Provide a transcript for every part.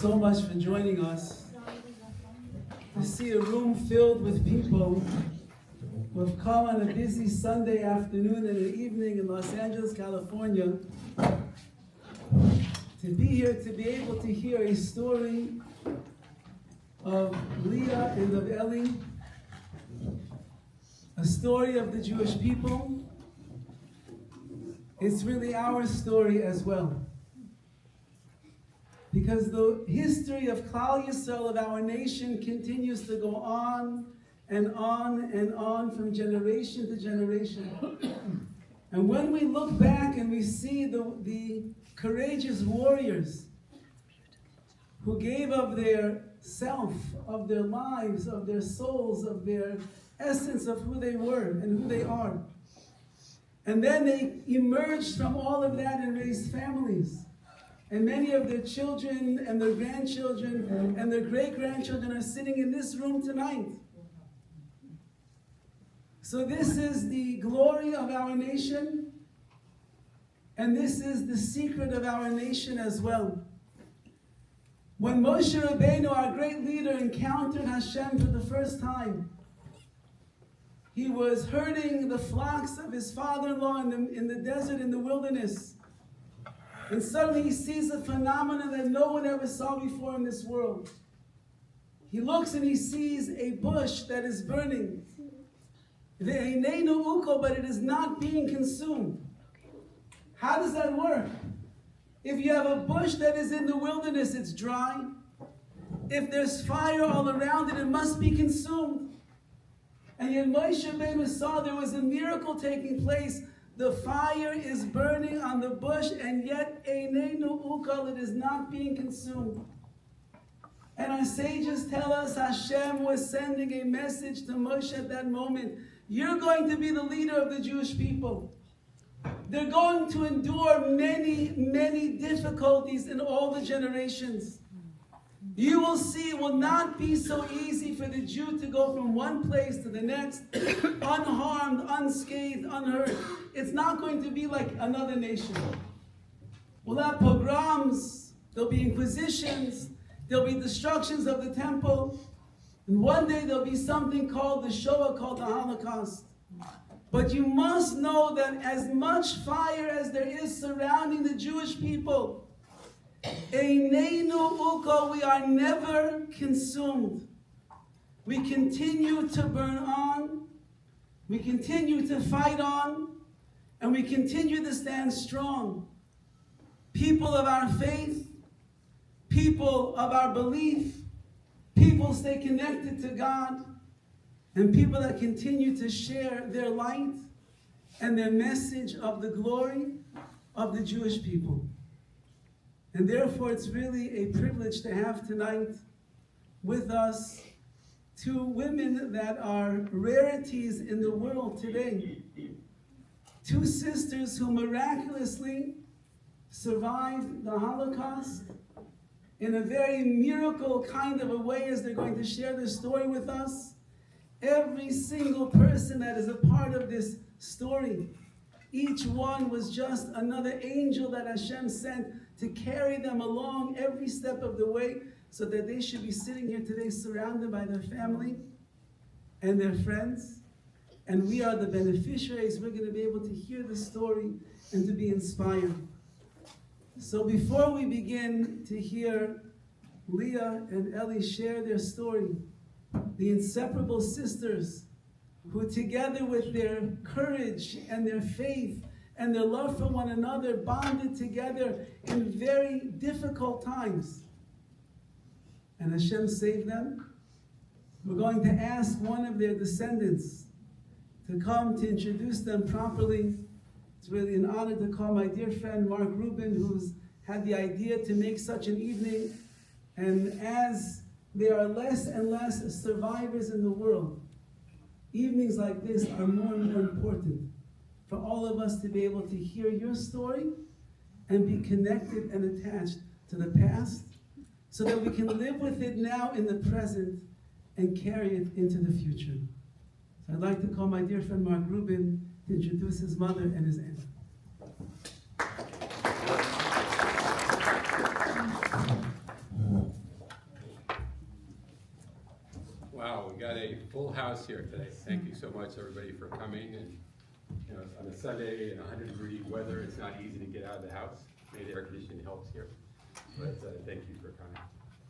so much for joining us. To see a room filled with people who have come on a busy Sunday afternoon and an evening in Los Angeles, California, to be here, to be able to hear a story of Leah and of Elly, a story of the Jewish people. It's really our story as well. Because the history of Klal Yisrael, of our nation, continues to go on and on and on from generation to generation. And when we look back and we see the courageous warriors who gave of their self, of their lives, of their souls, of their essence of who they were and who they are. And then they emerged from all of that and raised families. And many of their children and their grandchildren and their great-grandchildren are sitting in this room tonight. So this is the glory of our nation, and this is the secret of our nation as well. When Moshe Rabbeinu, our great leader, encountered Hashem for the first time, he was herding the flocks of his father-in-law in the desert, in the wilderness. And suddenly he sees a phenomenon that no one ever saw before in this world. He looks and he sees a bush that is burning. But it is not being consumed. How does that work? If you have a bush that is in the wilderness, it's dry. If there's fire all around it, it must be consumed. And yet Moshe Rabbeinu saw there was a miracle taking place. The fire is burning on the bush, and yet Eineinu Ukal, it is not being consumed. And our sages tell us Hashem was sending a message to Moshe at that moment. You're going to be the leader of the Jewish people. They're going to endure many, many difficulties in all the generations. You will see it will not be so easy for the Jew to go from one place to the next, unharmed, unscathed, unhurt. It's not going to be like another nation. We'll have pogroms, there'll be inquisitions, there'll be destructions of the temple, and one day there'll be something called the Shoah, called the Holocaust. But you must know that as much fire as there is surrounding the Jewish people, Eineinu Ukal, we are never consumed. We continue to burn on, we continue to fight on, and we continue to stand strong. People of our faith, people of our belief, people stay connected to God, and people that continue to share their light and their message of the glory of the Jewish people. And therefore, it's really a privilege to have tonight with us two women that are rarities in the world today. Two sisters who miraculously survived the Holocaust in a very miracle kind of a way, as they're going to share their story with us. Every single person that is a part of this story, each one was just another angel that Hashem sent to carry them along every step of the way, so that they should be sitting here today surrounded by their family and their friends. And we are the beneficiaries. We're going to be able to hear the story and to be inspired. So before we begin to hear Leah and Elly share their story, the inseparable sisters who, together with their courage and their faith and their love for one another, bonded together in very difficult times, and Hashem saved them, we're going to ask one of their descendants to come to introduce them properly. It's really an honor to call my dear friend Mark Rubin, who's had the idea to make such an evening. And as there are less and less survivors in the world, evenings like this are more and more important for all of us to be able to hear your story and be connected and attached to the past, so that we can live with it now in the present and carry it into the future. So I'd like to call my dear friend Mark Rubin to introduce his mother and his aunt. got a full house here today. Thank you so much, everybody, for coming. And you know, on a Sunday in 100-degree weather, it's not easy to get out of the house. Maybe air conditioning helps here, but thank you for coming.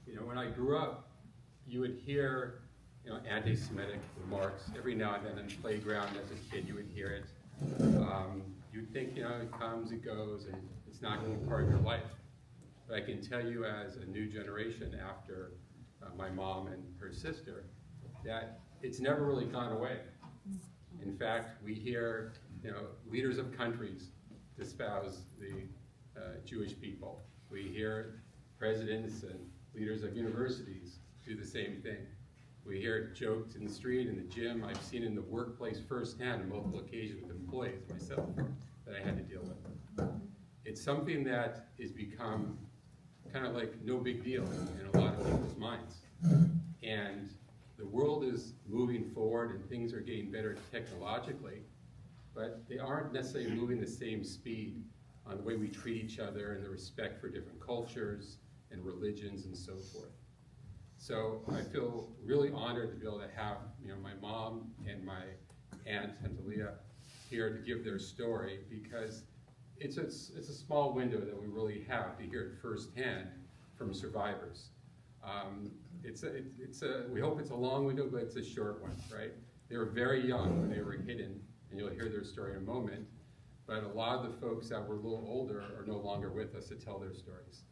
You know, when I grew up, you would hear, you know, anti-Semitic remarks every now and then in the playground. As a kid, you would hear it. You'd think, you know, it comes, it goes, and it's not going to be part of your life. But I can tell you, as a new generation after my mom and her sister, that it's never really gone away. In fact, we hear, you know, leaders of countries espouse the Jewish people. We hear presidents and leaders of universities do the same thing. We hear it joked in the street, in the gym. I've seen it in the workplace firsthand on multiple occasions with employees myself that I had to deal with. It's something that has become kind of like no big deal in a lot of people's minds. And the world is moving forward and things are getting better technologically, but they aren't necessarily moving the same speed on the way we treat each other and the respect for different cultures and religions and so forth. So I feel really honored to be able to have, you know, my mom and my aunt, Tantalia, here to give their story, because it's a small window that we really have to hear it firsthand from survivors. We hope it's a long window, but it's a short one, right? They were very young when they were hidden, and you'll hear their story in a moment. But a lot of the folks that were a little older are no longer with us to tell their stories.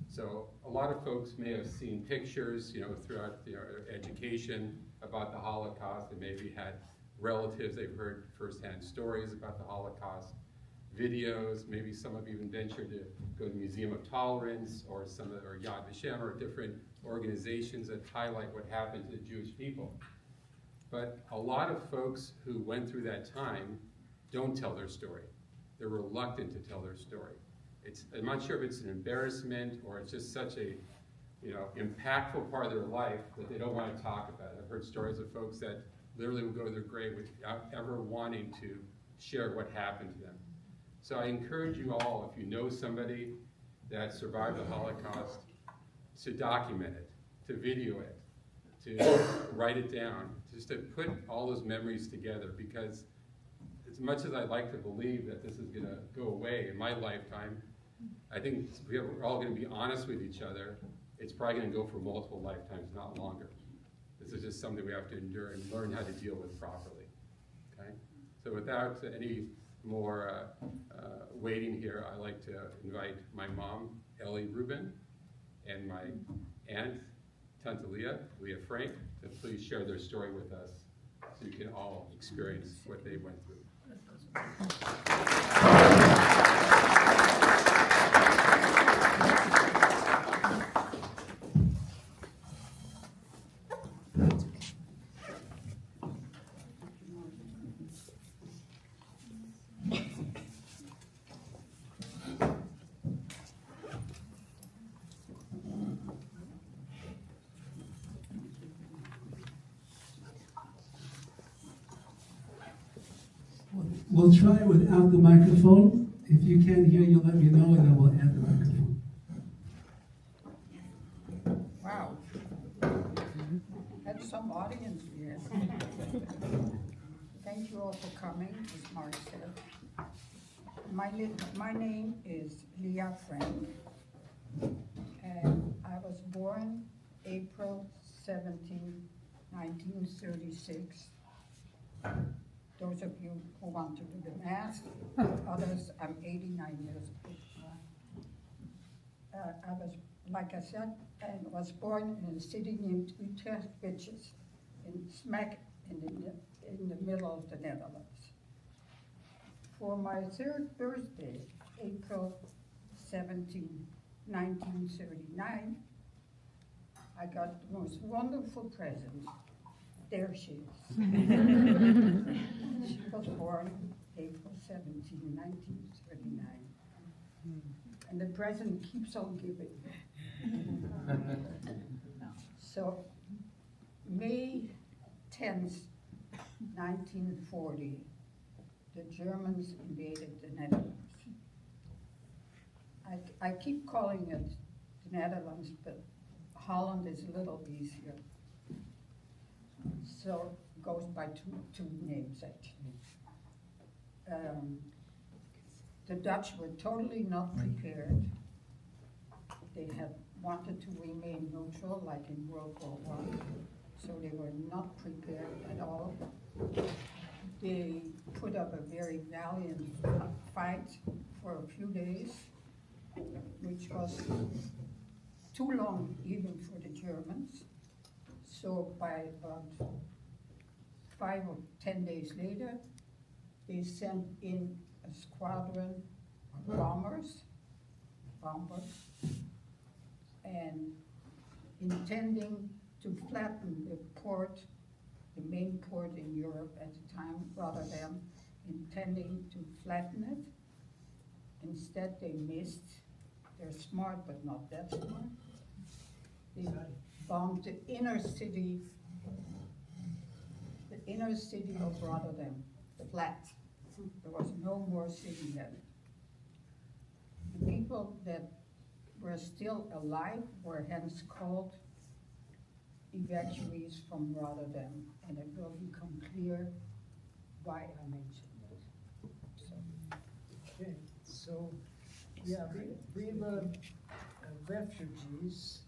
So a lot of folks may have seen pictures, you know, throughout their education about the Holocaust. They maybe had relatives, they've heard firsthand stories about the Holocaust, videos, maybe some have even ventured to go to the Museum of Tolerance or Yad Vashem or different organizations that highlight what happened to the Jewish people. But a lot of folks who went through that time don't tell their story. They're reluctant to tell their story. I'm not sure if it's an embarrassment or it's just such a, you know, impactful part of their life that they don't want to talk about it. I've heard stories of folks that literally would go to their grave without ever wanting to share what happened to them. So I encourage you all, if you know somebody that survived the Holocaust, to document it, to video it, to write it down, just to put all those memories together, because as much as I'd like to believe that this is going to go away in my lifetime, I think we're all going to be honest with each other. It's probably going to go for multiple lifetimes, not longer. This is just something we have to endure and learn how to deal with properly. Okay? So without any more waiting here, I'd like to invite my mom, Elly Rubin, and my aunt, Tantalia, Leah Frank, to please share their story with us so you can all experience what they went through. We'll try without the microphone. If you can't hear, you'll let me know, and then we'll add the microphone. Wow. That's some audience here. Thank you all for coming, as Mark said. My name is Leah Frank, and I was born April 17, 1936. Those of you who want to do the math, others, I'm 89 years old. I was, like I said, I was born in a city named Utrecht, which is smack in the middle of the Netherlands. For my third birthday, April 17, 1939, I got the most wonderful present. There she is. She was born April 17, 1939. And the present keeps on giving. So, May 10th, 1940, the Germans invaded the Netherlands. I keep calling it the Netherlands, but Holland is a little easier. So it goes by two names actually. The Dutch were totally not prepared. They had wanted to remain neutral like in World War I, so they were not prepared at all. They put up a very valiant fight for a few days, which was too long even for the Germans. So by about 5 or 10 days later, they sent in a squadron of bombers, and intending to flatten the port, the main port in Europe at the time, Rotterdam, intending to flatten it. Instead, they missed. They're smart, but not that smart. They bombed the inner city of Rotterdam, flat. There was no more city left. The people that were still alive were hence called evacuees from Rotterdam, and it will become clear why I mentioned that. So, Okay, so, yeah, we were refugees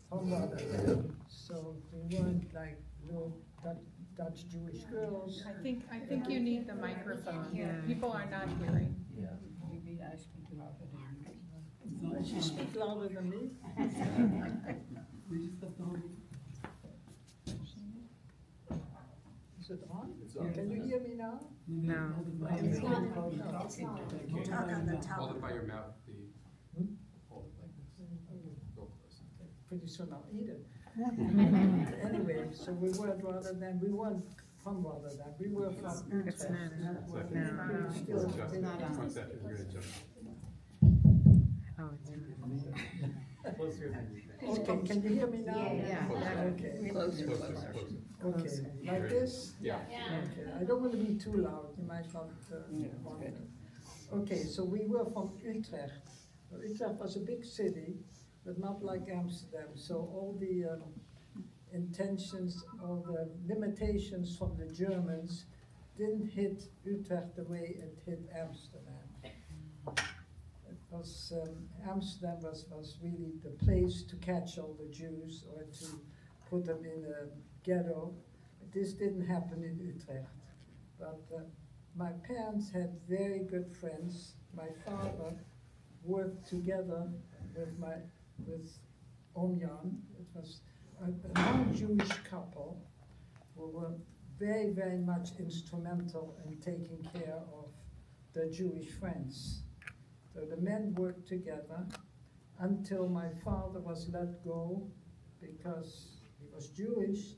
from Rotterdam, so we weren't like little Dutch Jewish girls. I think you need the microphone. People are not hearing. maybe I speak louder than you. You speak louder than me. Is it on? Can you hear me now? No. It's not, it's not. Talk on the Hold top. it by your mouth, hold it like this. Go close. Pretty soon I'll eat it. Anyway, so we weren't Rotterdam, we weren't from Rotterdam, we were from Utrecht. It's not. We were still Just in- one second, you're gonna jump. Oh, it's Closer than you think. Okay, can you hear me now? Yeah. Okay, Closer, closer. okay, like this? Yeah. Okay, I don't want to be too loud, you might not want it. Okay, so we were from Utrecht. Utrecht was a big city, but not like Amsterdam, so all the intentions or the limitations from the Germans didn't hit Utrecht the way it hit Amsterdam. It was, Amsterdam was really the place to catch all the Jews or to put them in a ghetto. This didn't happen in Utrecht. But my parents had very good friends. My father worked together with Oom Jan. It was a non-Jewish couple who were very, very much instrumental in taking care of the Jewish friends. So the men worked together until my father was let go because he was Jewish,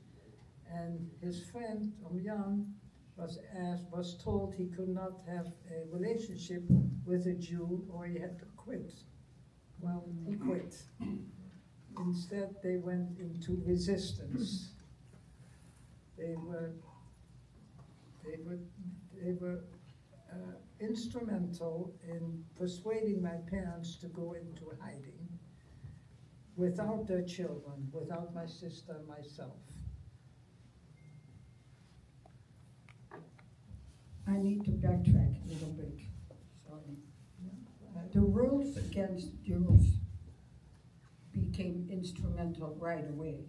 and his friend Oom Jan was told he could not have a relationship with a Jew or he had to quit. Well, he quit. Instead, they went into resistance. They were instrumental in persuading my parents to go into hiding without their children, without my sister and myself. I need to backtrack a little bit, sorry. The rules against Jews became instrumental right away,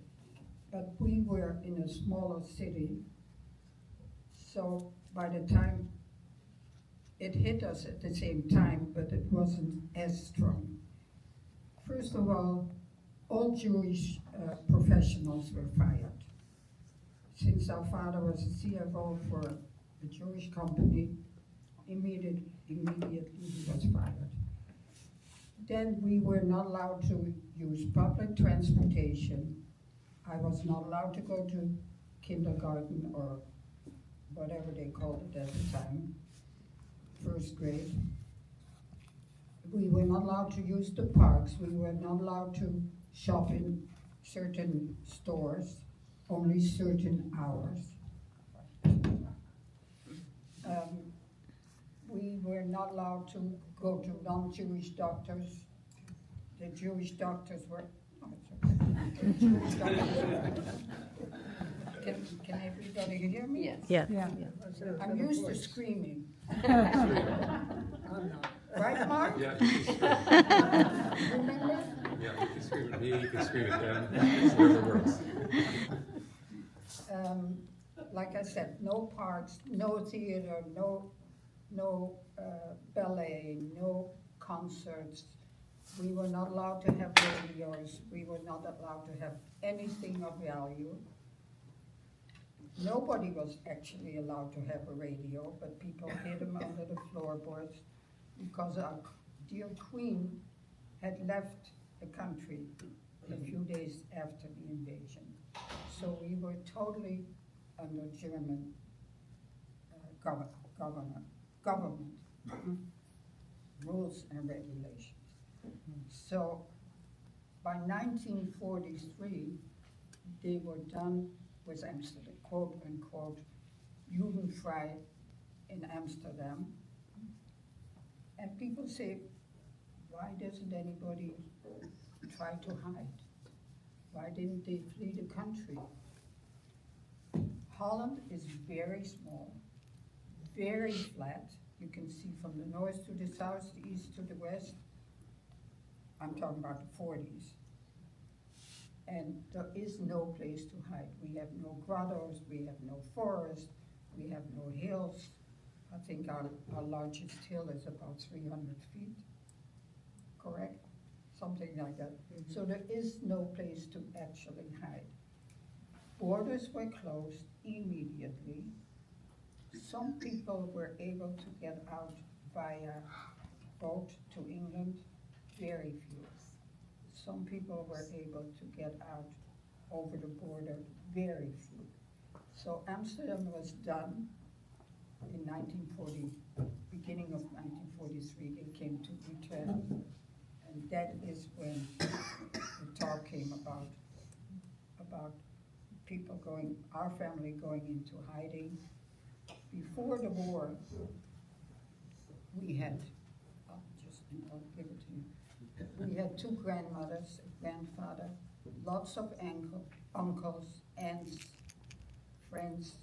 but we were in a smaller city, so by the time it hit us at the same time, but it wasn't as strong. First of all Jewish professionals were fired. Since our father was a CFO for a Jewish company, immediately he was fired. Then we were not allowed to use public transportation. I was not allowed to go to kindergarten or whatever they called it at the time, first grade. We were not allowed to use the parks. We were not allowed to shop in certain stores, only certain hours. We were not allowed to go to non-Jewish doctors. The Jewish doctors were, the Jewish doctors Can everybody hear me? Yes. Yeah. I'm used to screaming. I'm not. Right, Mark? Yeah, you can scream. Remember? Yeah, you can scream at me, you can scream at them, it's whatever works. Like I said, no parks, no theater, no ballet, no concerts. We were not allowed to have radios. We were not allowed to have anything of value. Nobody was actually allowed to have a radio, but people hid them under the floorboards because our dear queen had left the country a few days after the invasion. So we were totally under German government rules and regulations. So by 1943, they were done with Amsterdam, quote unquote, Judenfrei in Amsterdam. And people say, why doesn't anybody try to hide? Why didn't they flee the country? Holland is very small, very flat. You can see from the north to the south, the east to the west. I'm talking about the 40s. And there is no place to hide. We have no grottos, we have no forest, we have no hills. I think our largest hill is about 300 feet, correct? Something like that. So there is no place to actually hide. Borders were closed immediately. Some people were able to get out via boat to England, very few. Some people were able to get out over the border, very few. So Amsterdam was done in 1940, beginning of 1943. They came to Utrecht, and that is when the talk came about people going, our family going into hiding. Before the war, we had, I'll give it to you. We had two grandmothers, a grandfather, lots of uncles, aunts, friends,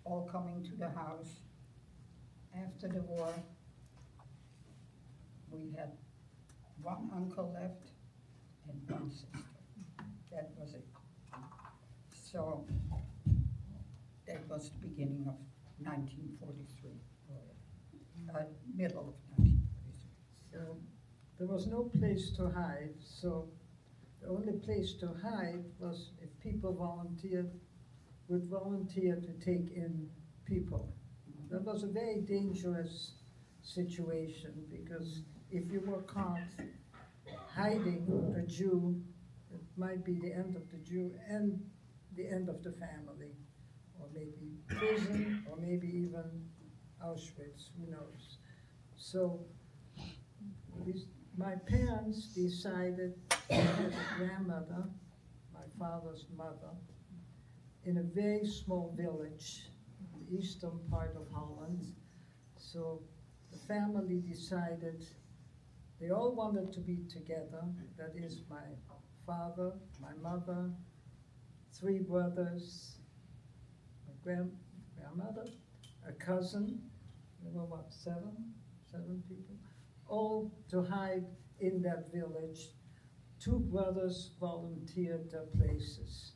all coming to the house. After the war, we had one uncle left and one sister. That was it. So that was the beginning of 1943, or middle of 1943. So there was no place to hide, so the only place to hide was if people would volunteer to take in people. That was a very dangerous situation, because if you were caught hiding a Jew, it might be the end of the Jew and the end of the family, or maybe prison, or maybe even Auschwitz, who knows. So my parents decided to have a grandmother, my father's mother, in a very small village, in the eastern part of Holland. So the family decided they all wanted to be together. That is my father, my mother, 3 brothers, my grandmother, a cousin, there were what, seven people? All to hide in that village. 2 brothers volunteered their places.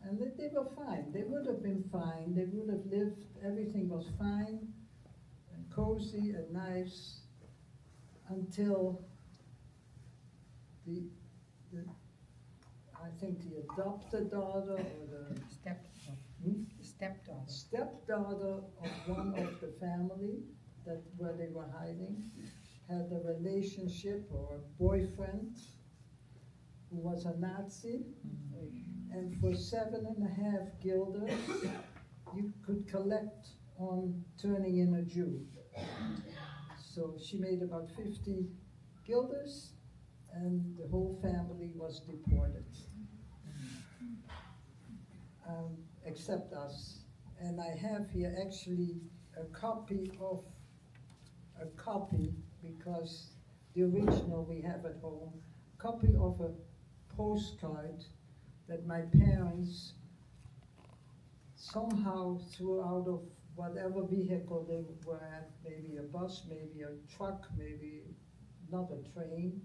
And they were fine. They would have been fine. They would have lived, everything was fine and cozy and nice until I think the adopted daughter or the stepdaughter of one of the family where they were hiding had a relationship or a boyfriend who was a Nazi, and for 7.5 guilders you could collect on turning in a Jew. So she made about 50 guilders, and the whole family was deported, except us. And I have here actually a copy, because the original we have at home, copy of a postcard that my parents somehow threw out of whatever vehicle they were at, maybe a bus, maybe a truck, maybe not a train,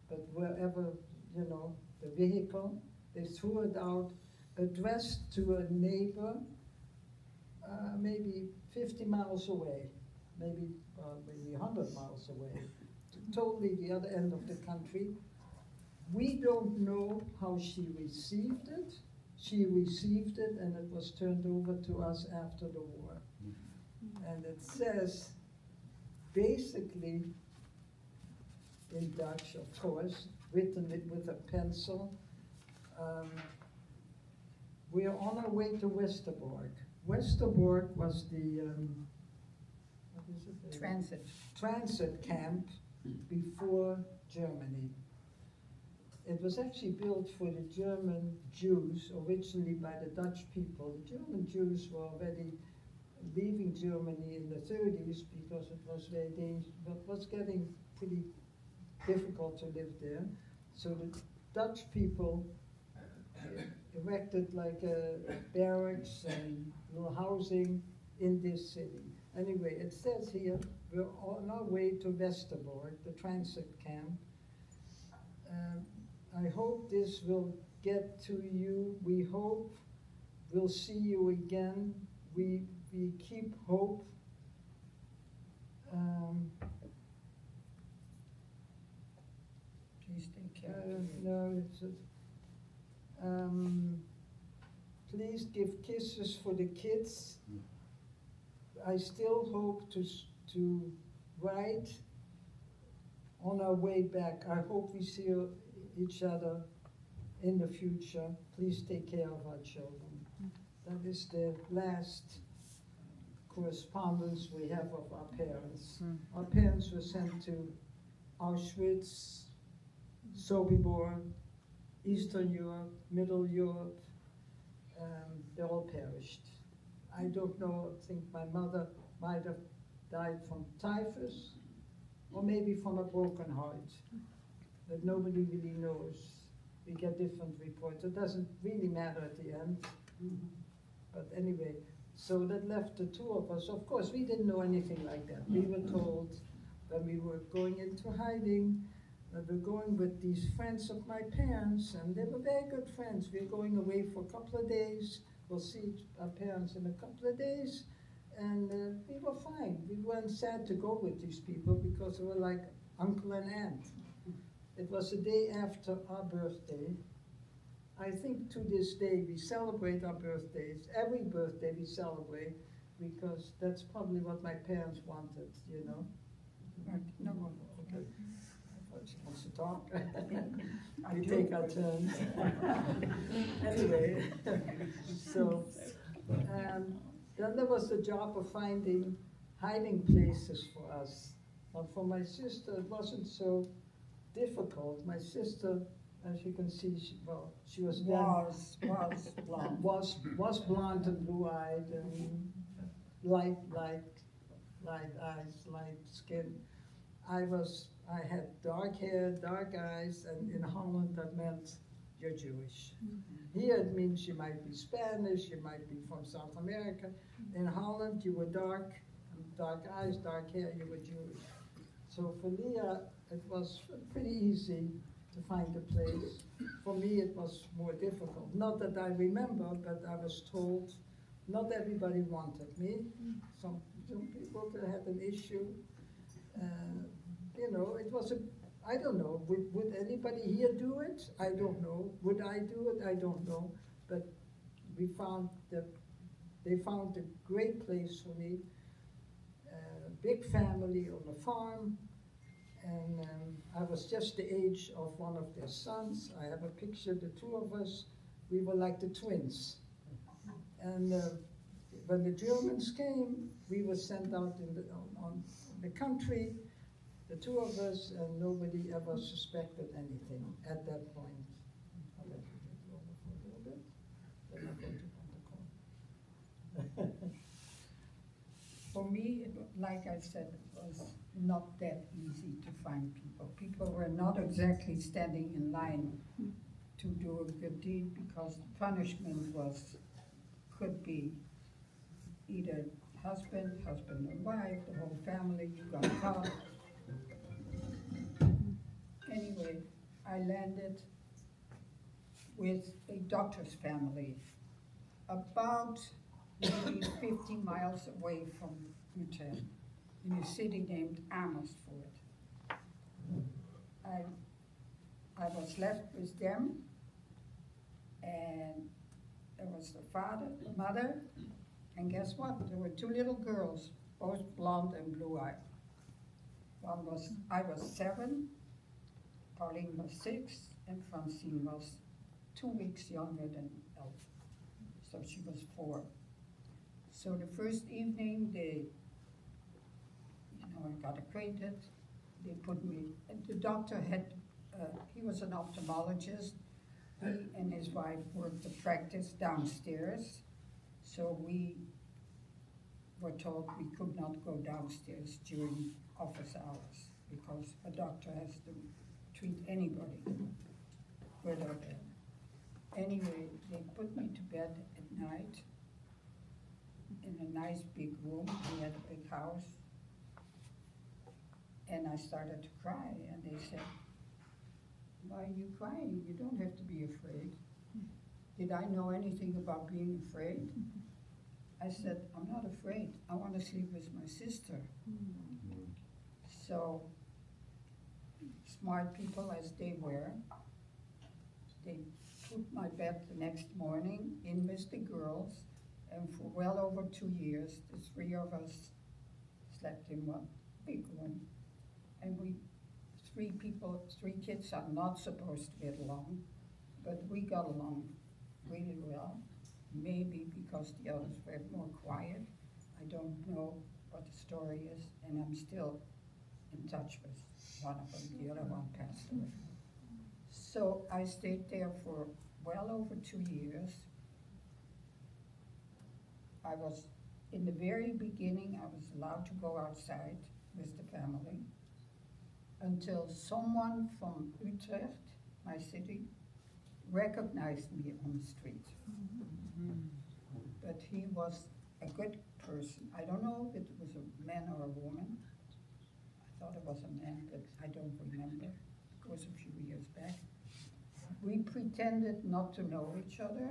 but wherever, you know, the vehicle, they threw it out, addressed to a neighbor, maybe 50 miles away, maybe 100 miles away, totally the other end of the country. We don't know how she received it. She received it and it was turned over to us after the war. And it says, basically, in Dutch, of course, written it with a pencil, we are on our way to Westerbork. Westerbork was the, what is it? Transit camp before Germany. It was actually built for the German Jews, originally by the Dutch people. The German Jews were already leaving Germany in the 30s because it was very dangerous, but was getting pretty difficult to live there. So the Dutch people erected like a barracks and little housing in this city. Anyway, it says here, we're on our way to Westerbork, the transit camp. I hope this will get to you. We hope we'll see you again. We keep hope. Please take care. No, it's please give kisses for the kids. I still hope to write on our way back. I hope we see each other in the future. Please take care of our children. That is the last correspondence we have of our parents. Our parents were sent to Auschwitz, Sobibor, Eastern Europe, Middle Europe. They all perished. I don't know, I think my mother might have died from typhus or maybe from a broken heart. That nobody really knows. We get different reports. It doesn't really matter at the end. But anyway, so that left the two of us. Of course, we didn't know anything like that. We were told when we were going into hiding that we're going with these friends of my parents, and they were very good friends. We're going away for a couple of days. We'll see our parents in a couple of days. And we were fine. We weren't sad to go with these people because they were like uncle and aunt. It was the day after our birthday. I think to this day we celebrate our birthdays. Every birthday we celebrate because that's probably what my parents wanted, you know. No, Okay. I thought she wants to talk. We take our turns. Anyway, so then there was the job of finding hiding places for us. But for my sister, it wasn't so difficult. My sister, as you can see, she was blonde. was blonde and blue-eyed and light eyes, light skin. I had dark hair, dark eyes, and in Holland that meant you're Jewish. Here it means you might be Spanish, you might be from South America. In Holland you were dark eyes, dark hair, you were Jewish. So for Leah, it was pretty easy to find a place. For me, it was more difficult. Not that I remember, but I was told not everybody wanted me. Some people had an issue. You know, it was I don't know, would anybody here do it? I don't know. Would I do it? I don't know. But they found a great place for me. Big family on a farm. And I was just the age of one of their sons. I have a picture, the two of us, we were like the twins. And when the Germans came, we were sent out in the country, the two of us, and nobody ever suspected anything at that point. I'll let you take it over for a little bit. Then I'm going to run the call. For me, like I said, it was not that easy to find people. People were not exactly standing in line to do a good deed because the punishment could be either husband and wife, the whole family, you got caught. Anyway, I landed with a doctor's family about maybe 50 miles away from Utrecht, in a city named Amersfoort. I was left with them, and there was the father, the mother, and guess what? There were two little girls, both blonde and blue-eyed. I was 7, Pauline was 6, and Francine was 2 weeks younger than Elly. So she was 4. So the first evening, I got acquainted. They put me, and the doctor he was an ophthalmologist. He and his wife worked the practice downstairs. So we were told we could not go downstairs during office hours because a doctor has to treat anybody, good or bad. Anyway, they put me to bed at night in a nice big room. We had a big house. And I started to cry, and they said, "Why are you crying? You don't have to be afraid." Did I know anything about being afraid? I said, "I'm not afraid. I want to sleep with my sister." So, smart people as they were, they put my bed the next morning in with the girls, and for well over 2 years, the 3 of us slept in one big room. And we, 3 kids are not supposed to get along, but we got along really well. Maybe because the others were more quiet. I don't know what the story is, and I'm still in touch with one of them. The other one passed away. So I stayed there for well over 2 years. In the very beginning, I was allowed to go outside with the family until someone from Utrecht, my city, recognized me on the street. But he was a good person. I don't know if it was a man or a woman. I thought it was a man, but I don't remember. It was a few years back. We pretended not to know each other,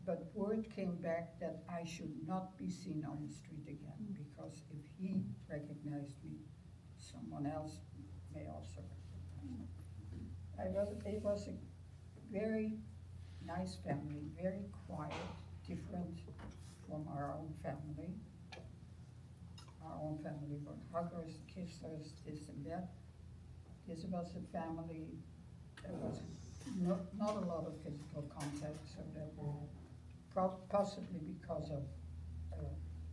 but word came back that I should not be seen on the street again, because if he recognized me, someone else may also recognize me. It was a very nice family, very quiet, different from our own family. Our own family were huggers, kissers, this and that. This was a family that was not a lot of physical contact, so that possibly because of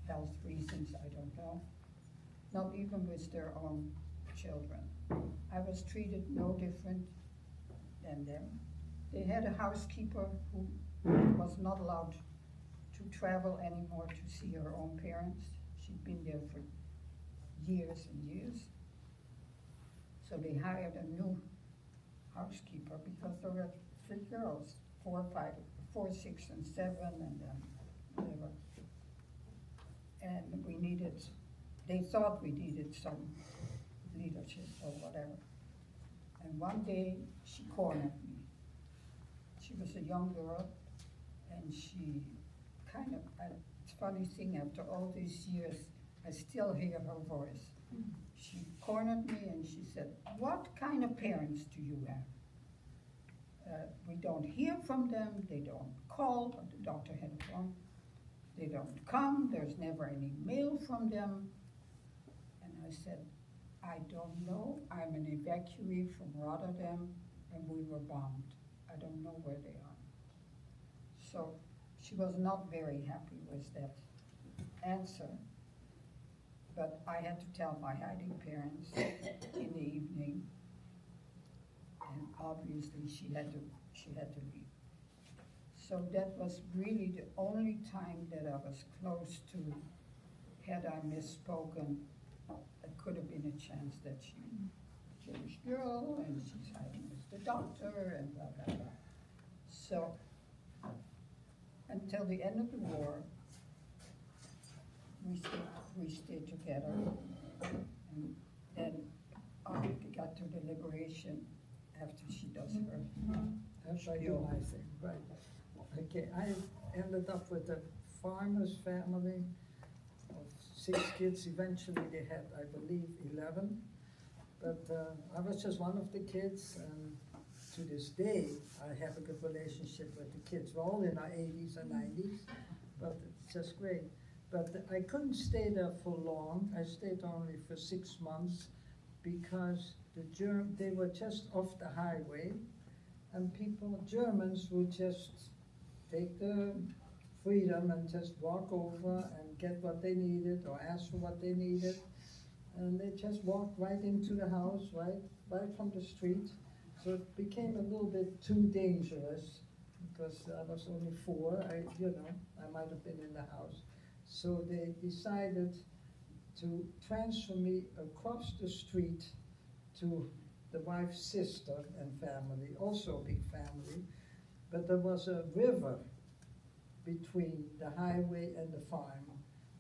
health reasons, I don't know. Not even with their own children. I was treated no different than them. They had a housekeeper who was not allowed to travel anymore to see her own parents. She'd been there for years and years. So they hired a new housekeeper because there were 3 girls, 4, 6, and 7, and whatever. And they thought we needed some leadership or whatever. And one day she cornered me. She was a young girl, and she kind of, it's a funny thing, after all these years, I still hear her voice. She cornered me and she said, "What kind of parents do you have? We don't hear from them, they don't call," but the doctor had a phone. "They don't come, there's never any mail from them." And I said, "I don't know, I'm an evacuee from Rotterdam and we were bombed. I don't know where they are." So she was not very happy with that answer. But I had to tell my hiding parents in the evening, and obviously she had to leave. So that was really the only time that I was close to, had I misspoken, it could have been a chance that she's a Jewish girl and she's hiding with the doctor and blah, blah, blah. So until until the end of the war, we stayed together. And then I got to the liberation after she does her. That's I do my thing, right. Okay, I ended up with a farmer's family of 6 kids. Eventually they had, I believe, 11. But I was just one of the kids, and to this day, I have a good relationship with the kids. We're all in our 80s and 90s, but it's just great. But I couldn't stay there for long. I stayed only for 6 months because they were just off the highway, and Germans would just take the freedom and just walk over and get what they needed or ask for what they needed. And they just walked right into the house, right from the street. So it became a little bit too dangerous because I was only 4. I might have been in the house. So they decided to transfer me across the street to the wife's sister and family, also a big family. But there was a river between the highway and the farm.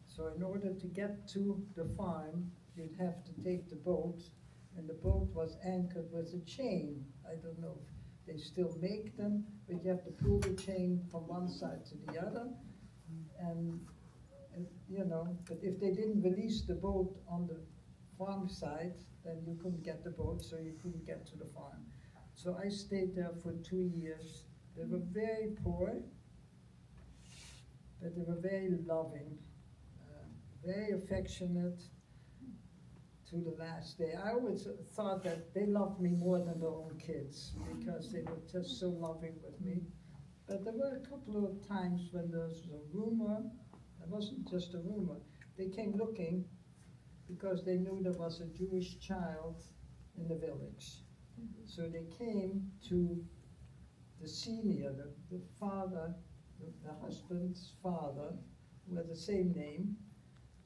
So in order to get to the farm, you'd have to take the boat, and the boat was anchored with a chain. I don't know if they still make them, but you have to pull the chain from one side to the other. And but if they didn't release the boat on the farm side, then you couldn't get the boat, so you couldn't get to the farm. So I stayed there for 2 years. They were very poor, but they were very loving, very affectionate to the last day. I always thought that they loved me more than their own kids because they were just so loving with me. But there were a couple of times when there was a rumor. It wasn't just a rumor. They came looking because they knew there was a Jewish child in the village. So they came to the senior, the father, the husband's father, who had the same name,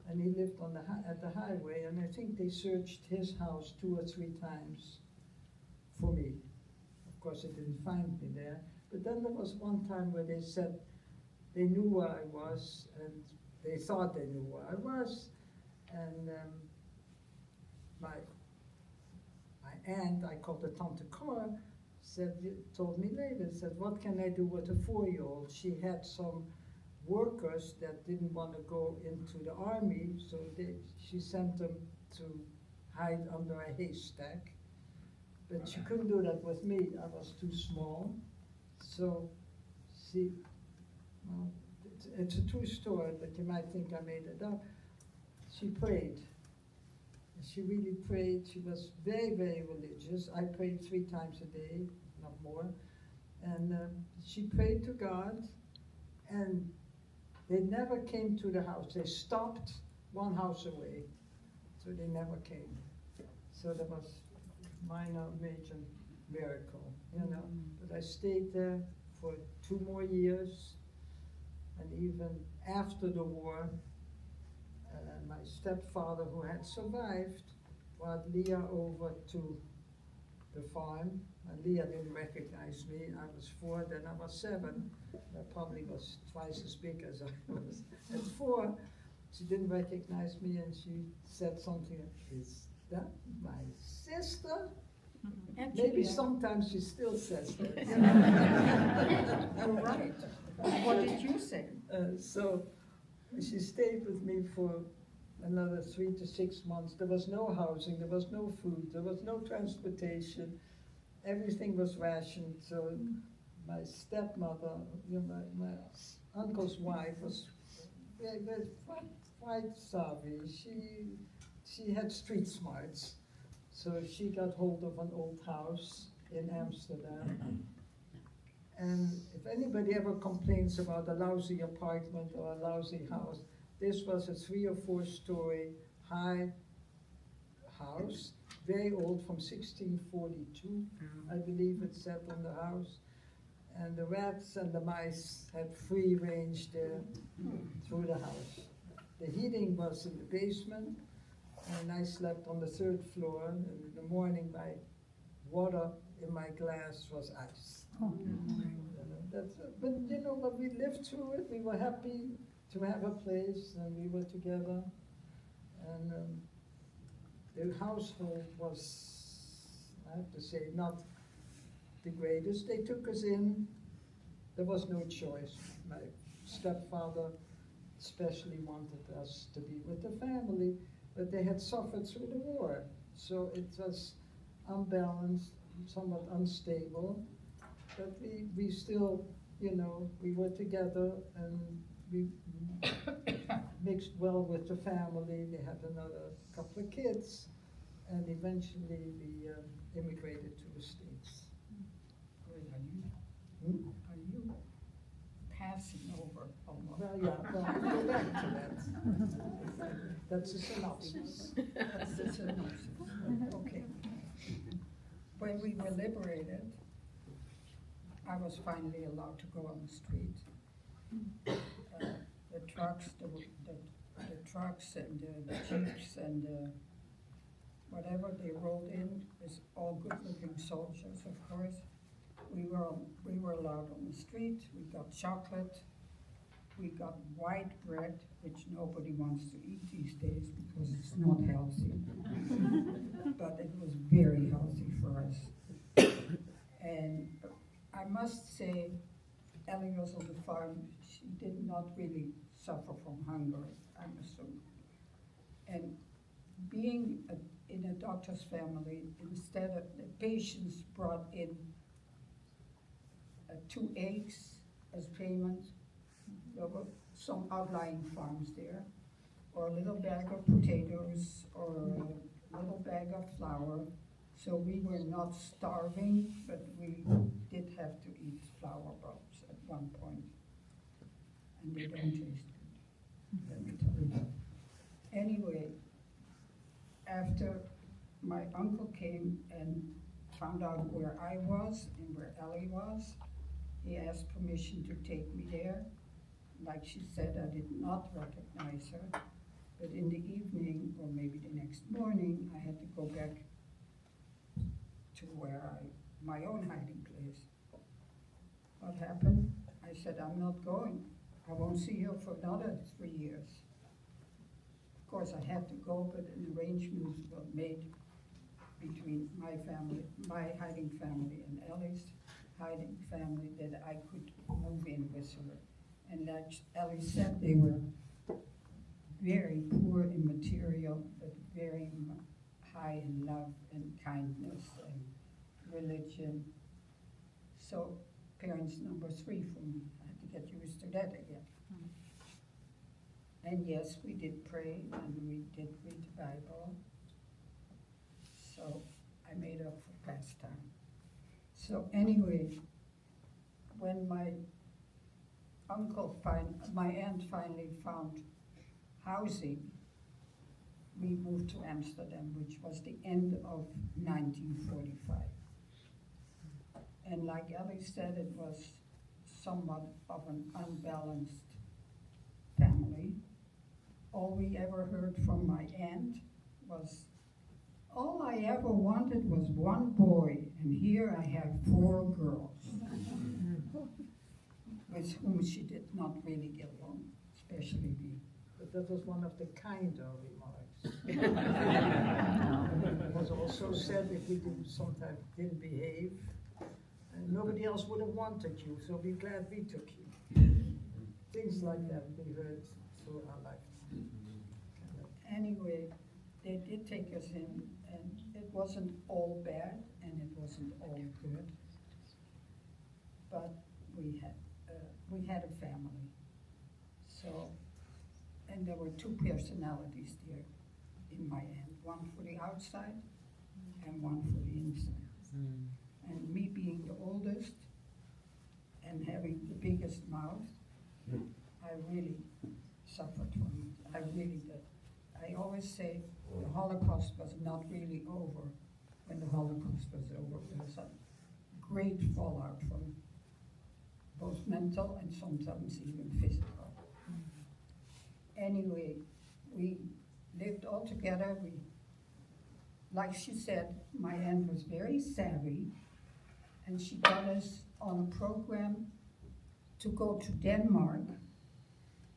and he lived at the highway, and I think they searched his house 2 or 3 times for me. Of course, they didn't find me there. But then there was one time where they said they knew where I was, and they thought they knew where I was. And my aunt, I called her Tante Cor, told me later, said, what can I do with a 4-year-old? She had some workers that didn't want to go into the army, so she sent them to hide under a haystack. But she couldn't do that with me. I was too small. So it's a true story, but you might think I made it up. She prayed. She really prayed. She was very, very religious. I prayed 3 times a day, not more. And she prayed to God, and they never came to the house. They stopped 1 house away, so they never came. So that was minor, major miracle, But I stayed there for 2 more years, and even after the war, my stepfather, who had survived, brought Leah over to the farm. And Leah didn't recognize me. I was 4, then I was 7. I probably was twice as big as I was at 4. She didn't recognize me, and she said something, is that my sister? Maybe sometimes she still says that. You're right. What did you say? So she stayed with me for another 3 to 6 months. There was no housing, there was no food, there was no transportation. Everything was rationed. So my stepmother, my uncle's wife, was quite savvy. She had street smarts. So she got hold of an old house in Amsterdam. And if anybody ever complains about a lousy apartment or a lousy house, this was a 3 or 4 story high house, very old, from 1642, I believe it said on the house. And the rats and the mice had free range there through the house. The heating was in the basement, and I slept on the 3rd floor, and in the morning my water in my glass was ice. but you know, but we lived through it. We were happy to have a place, and we were together. And the household was, I have to say, not the greatest. They took us in. There was no choice. My stepfather especially wanted us to be with the family, but they had suffered through the war. So it was unbalanced, somewhat unstable. But we still, you know, we were together and we mixed well with the family. They had another couple of kids, and eventually we immigrated to the States. Are you passing over a lot? Well, yeah, well, I'll go back to that. That's a synopsis. That's the synopsis. Okay. When we were liberated, I was finally allowed to go on the street. The trucks and the jeeps and whatever they rolled in is all good-looking soldiers, of course. We were allowed on the street. We got chocolate. We got white bread, which nobody wants to eat these days because it's not healthy. But it was very healthy for us. And I must say, Elly was on the farm. She did not really suffer from hunger, I'm assuming. And being in a doctor's family, instead of the patients brought in 2 eggs as payment. There were some outlying farms there, or a little bag of potatoes, or a little bag of flour. So we were not starving, but we did have to eat flour bulbs at one point. And they don't taste good, let me tell you. Anyway, after my uncle came and found out where I was and where Elly was, he asked permission to take me there. Like she said, I did not recognize her, but in the evening, or maybe the next morning, I had to go back to my own hiding place. What happened? I said, I'm not going. I won't see you for another 3 years. Of course, I had to go, but an arrangement was made between my family, my hiding family, and Elly's hiding family that I could move in with her. And like Elly said, they were very poor in material, but very high in love and kindness and religion. So parents number 3 for me. I had to get used to that again. And yes, we did pray and we did read the Bible. So I made up for past time. So anyway, when my aunt finally found housing, we moved to Amsterdam, which was the end of 1945. And like Elly said, it was somewhat of an unbalanced family. All we ever heard from my aunt was, all I ever wanted was one boy, and here I have 4 girls, with whom she did not really get along, especially me. But that was one of the kinder remarks. It was also said if we sometimes didn't behave, and nobody else would have wanted you, so we're glad we took you. Things like that we heard through our lifetime. Anyway, they did take us in, and it wasn't all bad, and it wasn't all good. But we had a family. So, and there were 2 personalities there in my end, one for the outside and one for the inside. And me being the oldest and having the biggest mouth, I really suffered from it. I really did. I always say the Holocaust was not really over when the Holocaust was over. There was a great fallout from both mental and sometimes even physical. Anyway, we lived all together. Like she said, my aunt was very savvy, and she got us on a program to go to Denmark,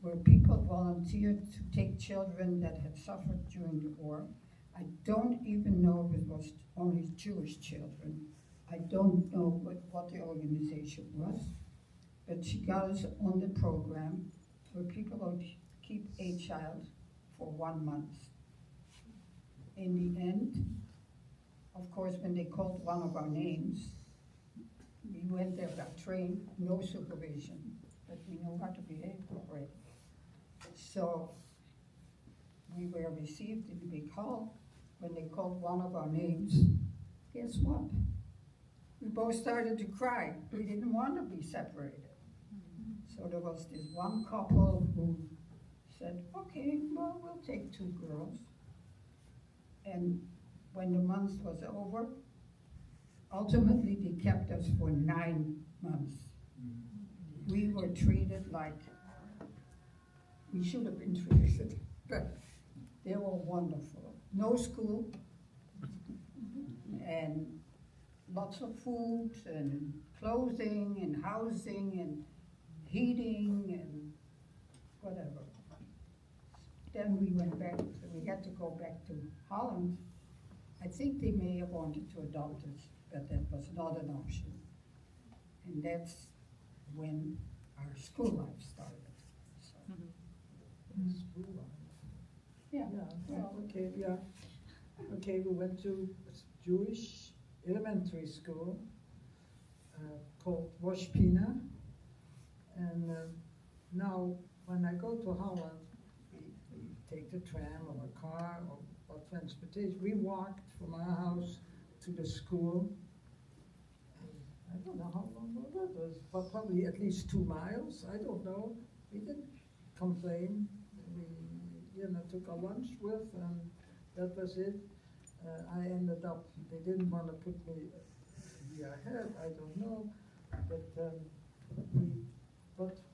where people volunteered to take children that had suffered during the war. I don't even know if it was only Jewish children. I don't know what the organization was, but she got us on the program where people would keep a child for 1 month. In the end, of course, when they called one of our names, we went there, got trained, no supervision, but we know how to behave already. So we were received in a big hall. When they called one of our names, guess what? We both started to cry. We didn't want to be separated. So there was this one couple who said, okay, well, we'll take 2 girls. And when the month was over, ultimately they kept us for 9 months. We were treated like we should have been treated, but they were wonderful. No school, and lots of food and clothing and housing and heating and whatever. Then we went back, we had to go back to Holland. I think they may have wanted to adopt us, but that was not an option. And that's when our school life started. So, School life. yeah. Well, okay, yeah. Okay, we went to a Jewish elementary school called Vospina. And now, when I go to Holland, we take the tram or a car or transportation. We walked from our house to the school. I don't know how long that was, but probably at least 2 miles. I don't know. We didn't complain. We, took our lunch with, and that was it. I ended up. They didn't want to put me year ahead. I don't know, but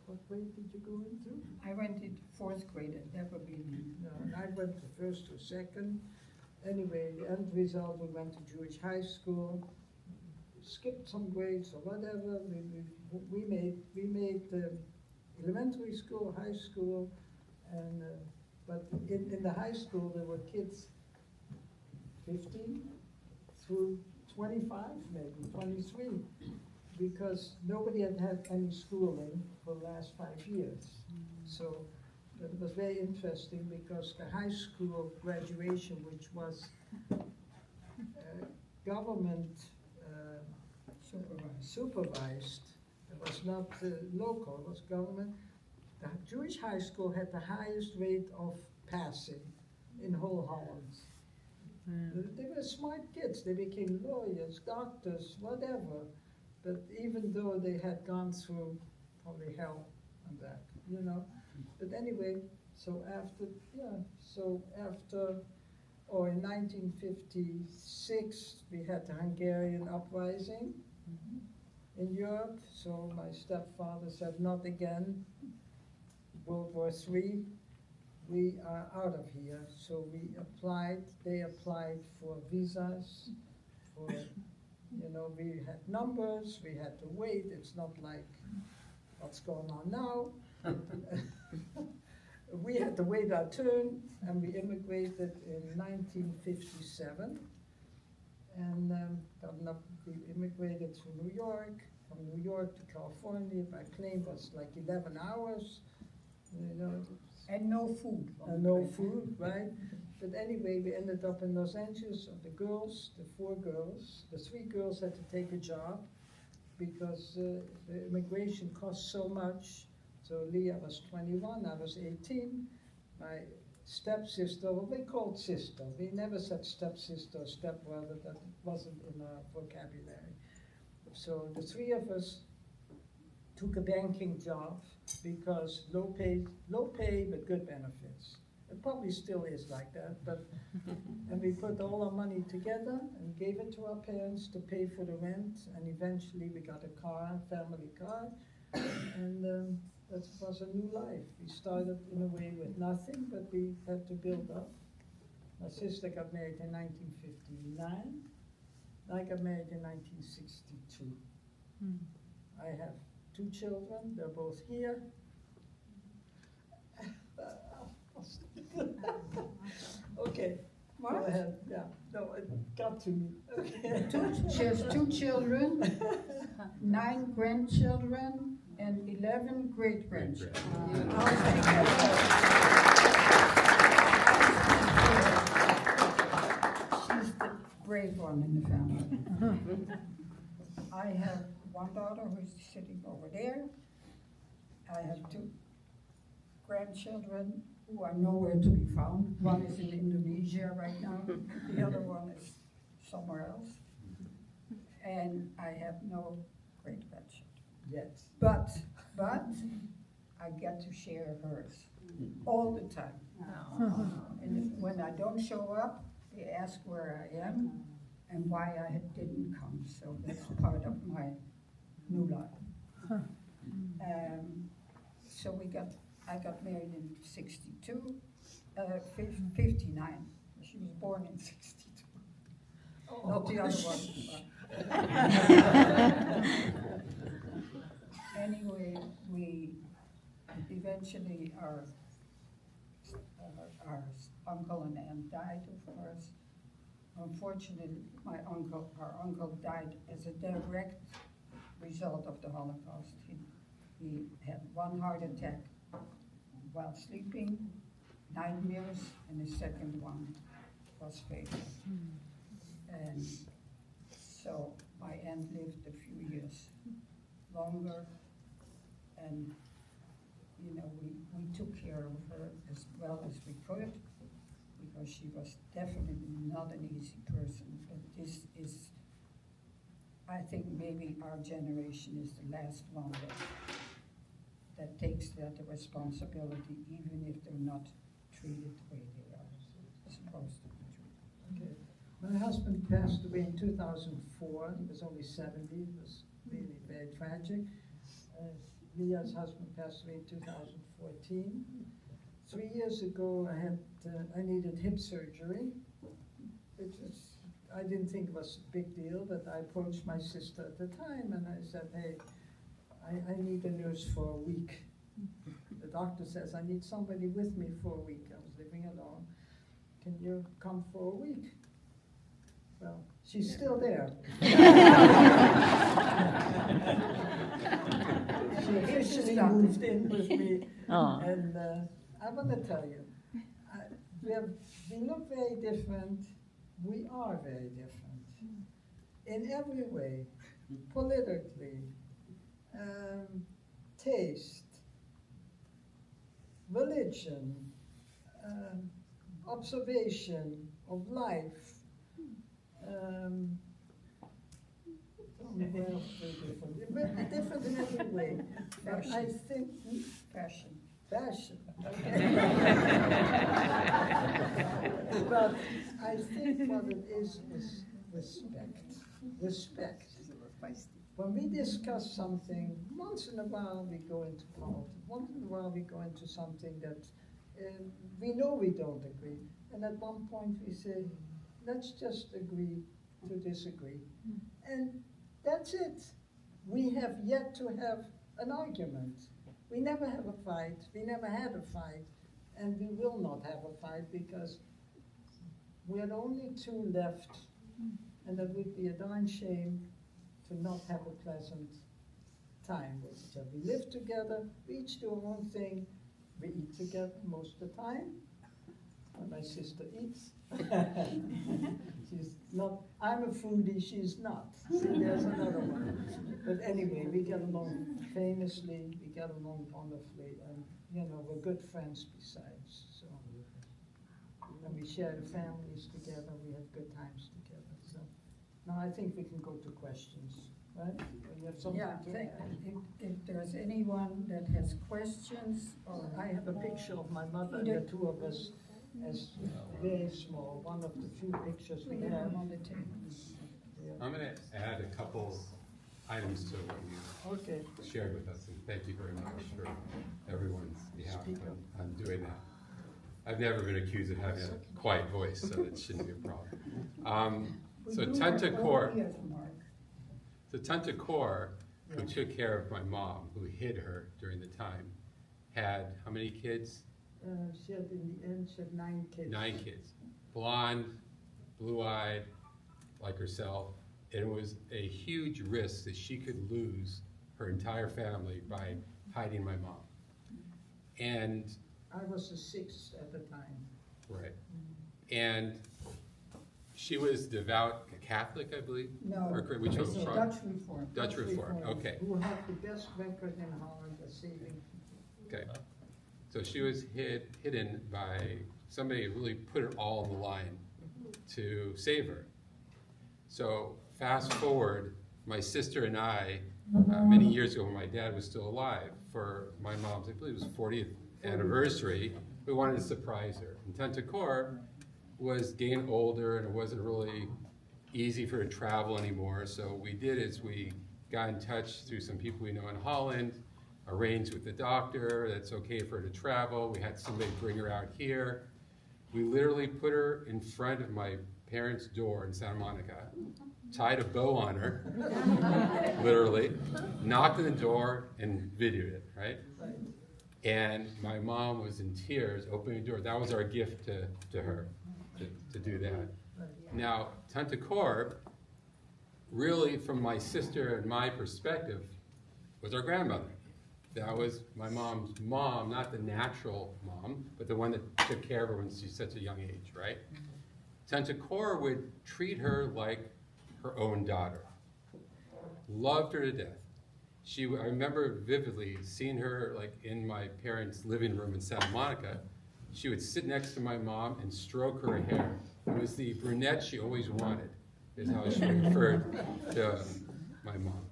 what grade did you go into? I went into 4th grade at Never Been. No, and I went to 1st or 2nd. Anyway, the end result, we went to Jewish high school, skipped some grades or whatever. We made elementary school, high school, and but in the high school there were kids 15 through 25, maybe 23, because nobody had had any schooling for the last 5 years. So it was very interesting because the high school graduation, which was government supervised, it was not local, it was government. The Jewish high school had the highest rate of passing in whole Holland. They were smart kids, they became lawyers, doctors, whatever. But even though they had gone through probably hell and that, But anyway, in 1956, we had the Hungarian uprising in Europe. So my stepfather said, not again. World War III, we are out of here. So they applied for visas, we had numbers, we had to wait. It's not like what's going on now. We had to wait our turn, and we immigrated in 1957. And we immigrated to New York. From New York to California by plane was like 11 hours. And no food. And no food, right? But anyway, we ended up in Los Angeles. The girls, the 4 girls, the 3 girls had to take a job because the immigration cost so much. So Leah was 21, I was 18. My stepsister, well, we called sister. We never said stepsister or stepbrother, that wasn't in our vocabulary. So the 3 of us took a banking job because low pay but good benefits. It probably still is like that, but and we put all our money together and gave it to our parents to pay for the rent, and eventually we got a car, family car, and that was a new life. We started in a way with nothing, but we had to build up. My sister got married in 1959. I got married in 1962. I have 2 children, they're both here. Okay, go What? ahead, yeah, no, it got to me, okay. She has 2 children, 9 grandchildren, and 11 great-grandchildren. She's the brave one in the family. I have one daughter who's sitting over there. I have 2 grandchildren who are nowhere to be found. One is in Indonesia right now, the other one is somewhere else. And I have no great-grandchildren. Yes. But I get to share hers all the time. And when I don't show up, they ask where I am and why I didn't come. So that's part of my new life. So I got married in 62, 59. She was born in 62. Not the other one. Anyway, we eventually our uncle and aunt died, of course. Unfortunately, our uncle died as a direct result of the Holocaust. He had 1 heart attack while sleeping, nightmares, and the second one was fatal. And so my aunt lived a few years longer, and we took care of her as well as we could, because she was definitely not an easy person. But this is, I think maybe our generation is the last one that takes that responsibility, even if they're not treated the way they are supposed to be treated. Okay. My husband passed away in 2004. He was only 70. It was really very tragic. Leah's husband passed away in 2014. 3 years ago, I needed hip surgery, which I didn't think it was a big deal, but I approached my sister at the time and I said, hey, I need a nurse for a week. The doctor says, I need somebody with me for a week. I was living alone. Can you come for a week? Well, she's still there. She officially moved in with me. And I want to tell you, we look very different. We are very different. In every way, politically, taste, religion, observation of life. We're different in every way. But I think fashion. Okay. But I think what it is respect. Respect. When we discuss something, once in a while we go into politics. Once in a while we go into something that we know we don't agree. And at one point we say, let's just agree to disagree. And that's it. We have yet to have an argument. We never have a fight. We never had a fight. And we will not have a fight because we're only 2 left. And that would be a darn shame to not have a pleasant time with each other. We live together. We each do our own thing. We eat together most of the time. And my sister eats. She's not, I'm a foodie, she's not. See, there's another one. But anyway, we get along famously, we get along wonderfully, and we're good friends besides. So, and we share the families together, we have good times together. So now I think we can go to questions, right? You have something to add? If there's anyone that has questions, or I have a picture of my mother and the 2 of us as very small, one of the few pictures we have have. them on the table. Yeah. I'm going to add a couple items to what you shared with us, and thank you very much for everyone's behalf on doing that. I've never been accused of having a quiet voice, so that shouldn't be a problem. So Tenta Core who took care of my mom, who hid her during the time, had how many kids? She had, in the end, she had 9 kids. 9 kids. Blonde, blue-eyed, like herself. And it was a huge risk that she could lose her entire family by hiding my mom. And I was the 6th at the time. right. And she was devout Catholic, I believe? No, Or which it's one? Dutch Reform. Dutch Reform, okay. Who had the best record in Holland as saving. Okay. So she was hidden by somebody who really put it all on the line to save her. So fast forward, my sister and I, many years ago when my dad was still alive, for my mom's, I believe it was 40th anniversary, we wanted to surprise her. And Tante Cor was getting older and it wasn't really easy for her to travel anymore. So what we did is we got in touch through some people we know in Holland, arranged with the doctor that's okay for her to travel. We had somebody bring her out here. We literally put her in front of my parents' door in Santa Monica, tied a bow on her, literally, knocked on the door and videoed it, right? And my mom was in tears opening the door. That was our gift to her, to do that. Now, Tante Cor, really from my sister and my perspective, was our grandmother. That was my mom's mom, not the natural mom, but the one that took care of her when she's such a young age, right? Tante Cor would treat her like her own daughter. Loved her to death. I remember vividly seeing her like in my parents' living room in Santa Monica. She would sit next to my mom and stroke her hair. It was the brunette she always wanted, is how she referred to my mom.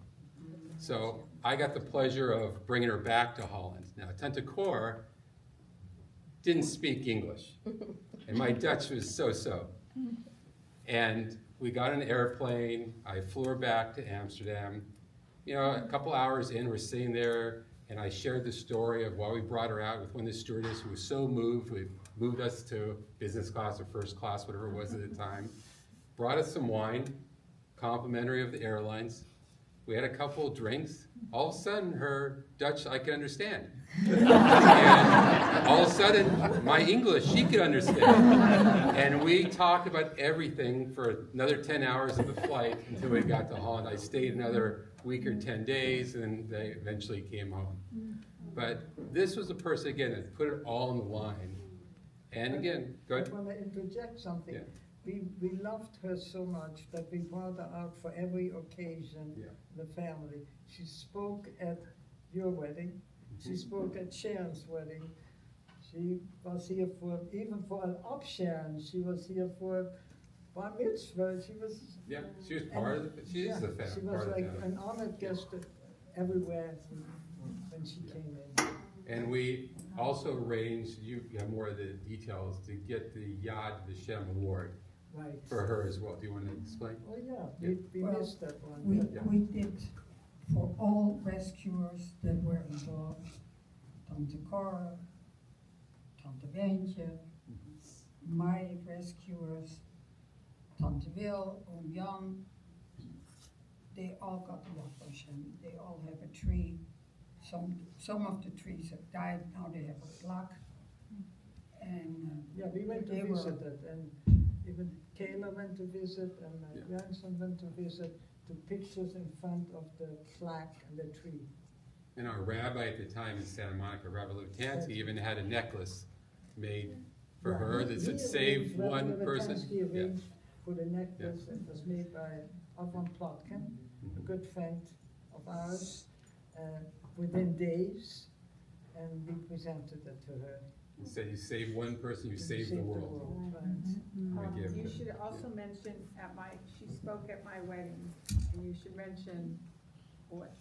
So I got the pleasure of bringing her back to Holland. Now, Tante Cor didn't speak English, and my Dutch was so-so. And we got an airplane. I flew her back to Amsterdam. You know, a couple hours in, we're sitting there, and I shared the story of why we brought her out with one of the stewardess who was so moved. We moved us to business class or first class, whatever it was at the time. Brought us some wine, complimentary of the airlines. We had a couple of drinks. All of a sudden, her Dutch I could understand. And all of a sudden, my English she could understand. And we talked about everything for another 10 hours of the flight until we got to Holland. I stayed another week or 10 days, and they eventually came home. But this was a person, again, that put it all on the line. And again, go ahead. I want to interject something. Yeah. We loved her so much that we brought her out for every occasion, Yeah. the family. She spoke at your wedding. She spoke at Sharon's wedding. She was here even for an Sharon. She was here for bar mitzvah. She was. Yeah, she was part of it. She is the family. She was like an honored guest everywhere when she came in. And we also arranged, you have more of the details, to get the Yad Vashem Award Right. for her as well. Do you want to explain? Oh, yeah, Yeah. we Well, missed that one. We did for all rescuers that were involved, Tante Cora, Tante Beentje, my rescuers, Tante Wil, Oom Jan, they all got the Yad Vashem. They all have a tree. Some of the trees have died, now they have a plaque. And Yeah, we went to they were- visit it, and even Kayla went to visit, and Yeah. Jansen went to visit, took pictures in front of the plaque and the tree. And our rabbi at the time in Santa Monica, Rabbi Lutanski, even had a necklace made for Yeah, her he- that he said, save arranged- one Rabbi person. Lutanski Yeah. arranged for the necklace, it was made by Avram Plotkin, a good friend of ours, within days, and we presented it to her. He said, you save one person, you save the world. Right. We give You them. should also mention she spoke at my wedding, and you should mention what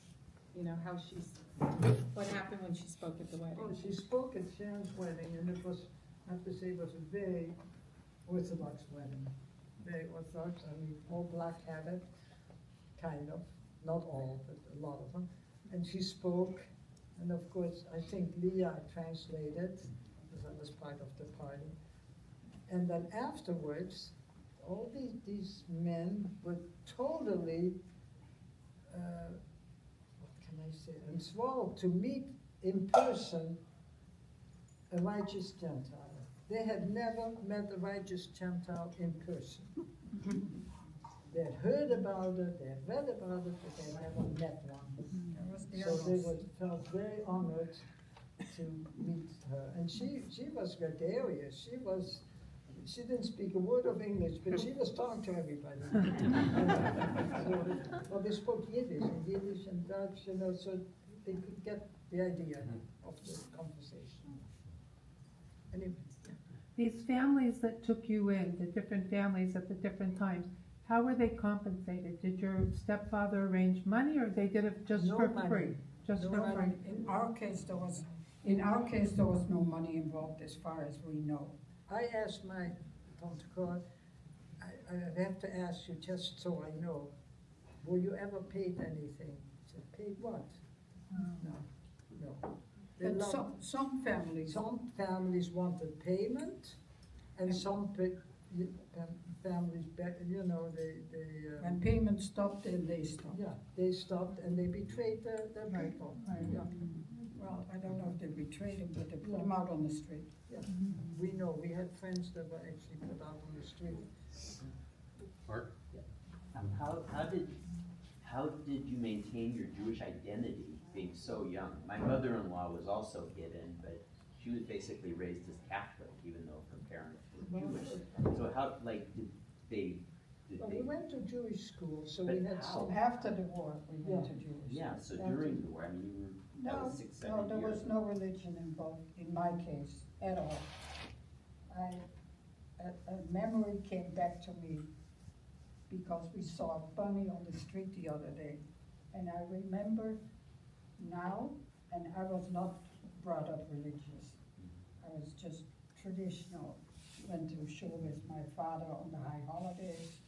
happened when she spoke at the Oh, wedding. she spoke at Sharon's wedding, and it was, I have to say, it was a very Orthodox wedding. Very Orthodox, I mean, all black-hatted, kind of, not all, but a lot of them. And she spoke, and of course, I think Leah translated, because I was part of the party. And then afterwards, all these men were totally I say, and swore to meet in person a righteous Gentile. They had never met a righteous Gentile in person. They had heard about it, they had read about it, but they had never met one. That was their So they loss. felt very honored to meet her. And she was gregarious. She didn't speak a word of English, but she was talking to everybody. Well, they spoke Yiddish and Dutch, you know, so they could get the idea of the conversation. Anyway, yeah. These families that took you in, the different families at the different times, how were they compensated? Did your stepfather arrange money, or they did it just No for money. free? Just No for free? money. In our case, there was no money involved as far as we know. I asked my Tante Cor, I have to ask you just so I know, were you ever paid anything? I said, paid what? No. They But loved- some families, Some families wanted payment, and some families, you know, when payment stopped, then they stopped. yeah, they stopped and they betrayed their Right, people. right. Yeah, Well, I don't know if they betrayed him, but they put him out on the street. yeah. We know, we had friends that were actually put out on the street. Mark? How did you maintain your Jewish identity being so young? My mother-in-law was also hidden, but she was basically raised as Catholic, even though her parents were Jewish. So how, like, did they? Well, we went to Jewish school, so we But had how? some. After the war, we went to Jewish. Yeah, so After- during the war, I mean, you were, that No, was 6, 7 no, years. there was no religion involved in my case at all. A memory came back to me because we saw a bunny on the street the other day. And I remember now, and I was not brought up religious. I was just traditional. Went to shul with my father on the high holidays,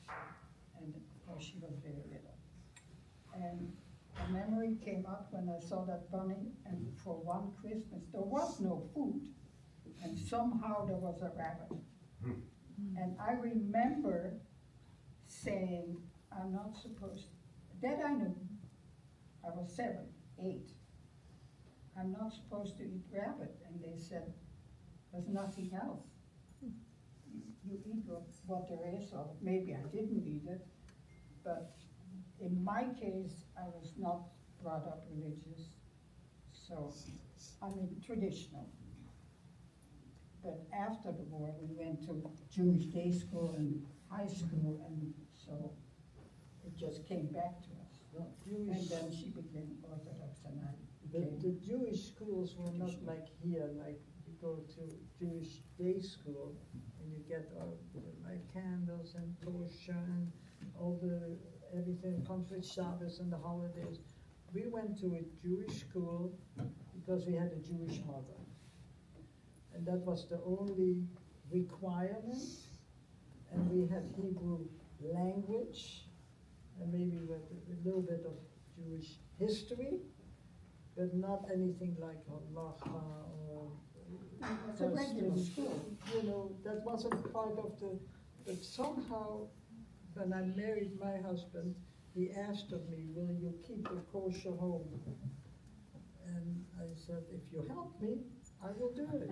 and of course she was very little. And a memory came up when I saw that bunny, and for one Christmas, there was no food, and somehow there was a rabbit. And I remember saying, I'm not supposed, that I knew, I was 7, 8. I'm not supposed to eat rabbit, and they said, there's nothing else. You eat what there is, or maybe I didn't eat it, but in my case, I was not brought up religious, so, I mean, traditional. But after the war, we went to Jewish day school and high school, and so it just came back to us. No, And Jewish, then she became Orthodox, and I the became, Jewish schools were not like here, like you go to Jewish day school and you get like candles and kosher and all everything comes with Shabbos and the holidays. We went to a Jewish school because we had a Jewish mother. And that was the only requirement. And we had Hebrew language, and maybe with a little bit of Jewish history, but not anything like halacha or it's a regular customs. school. You know, that wasn't part of but somehow, when I married my husband, he asked of me, will you keep a kosher home? And I said, if you help me, I will do it.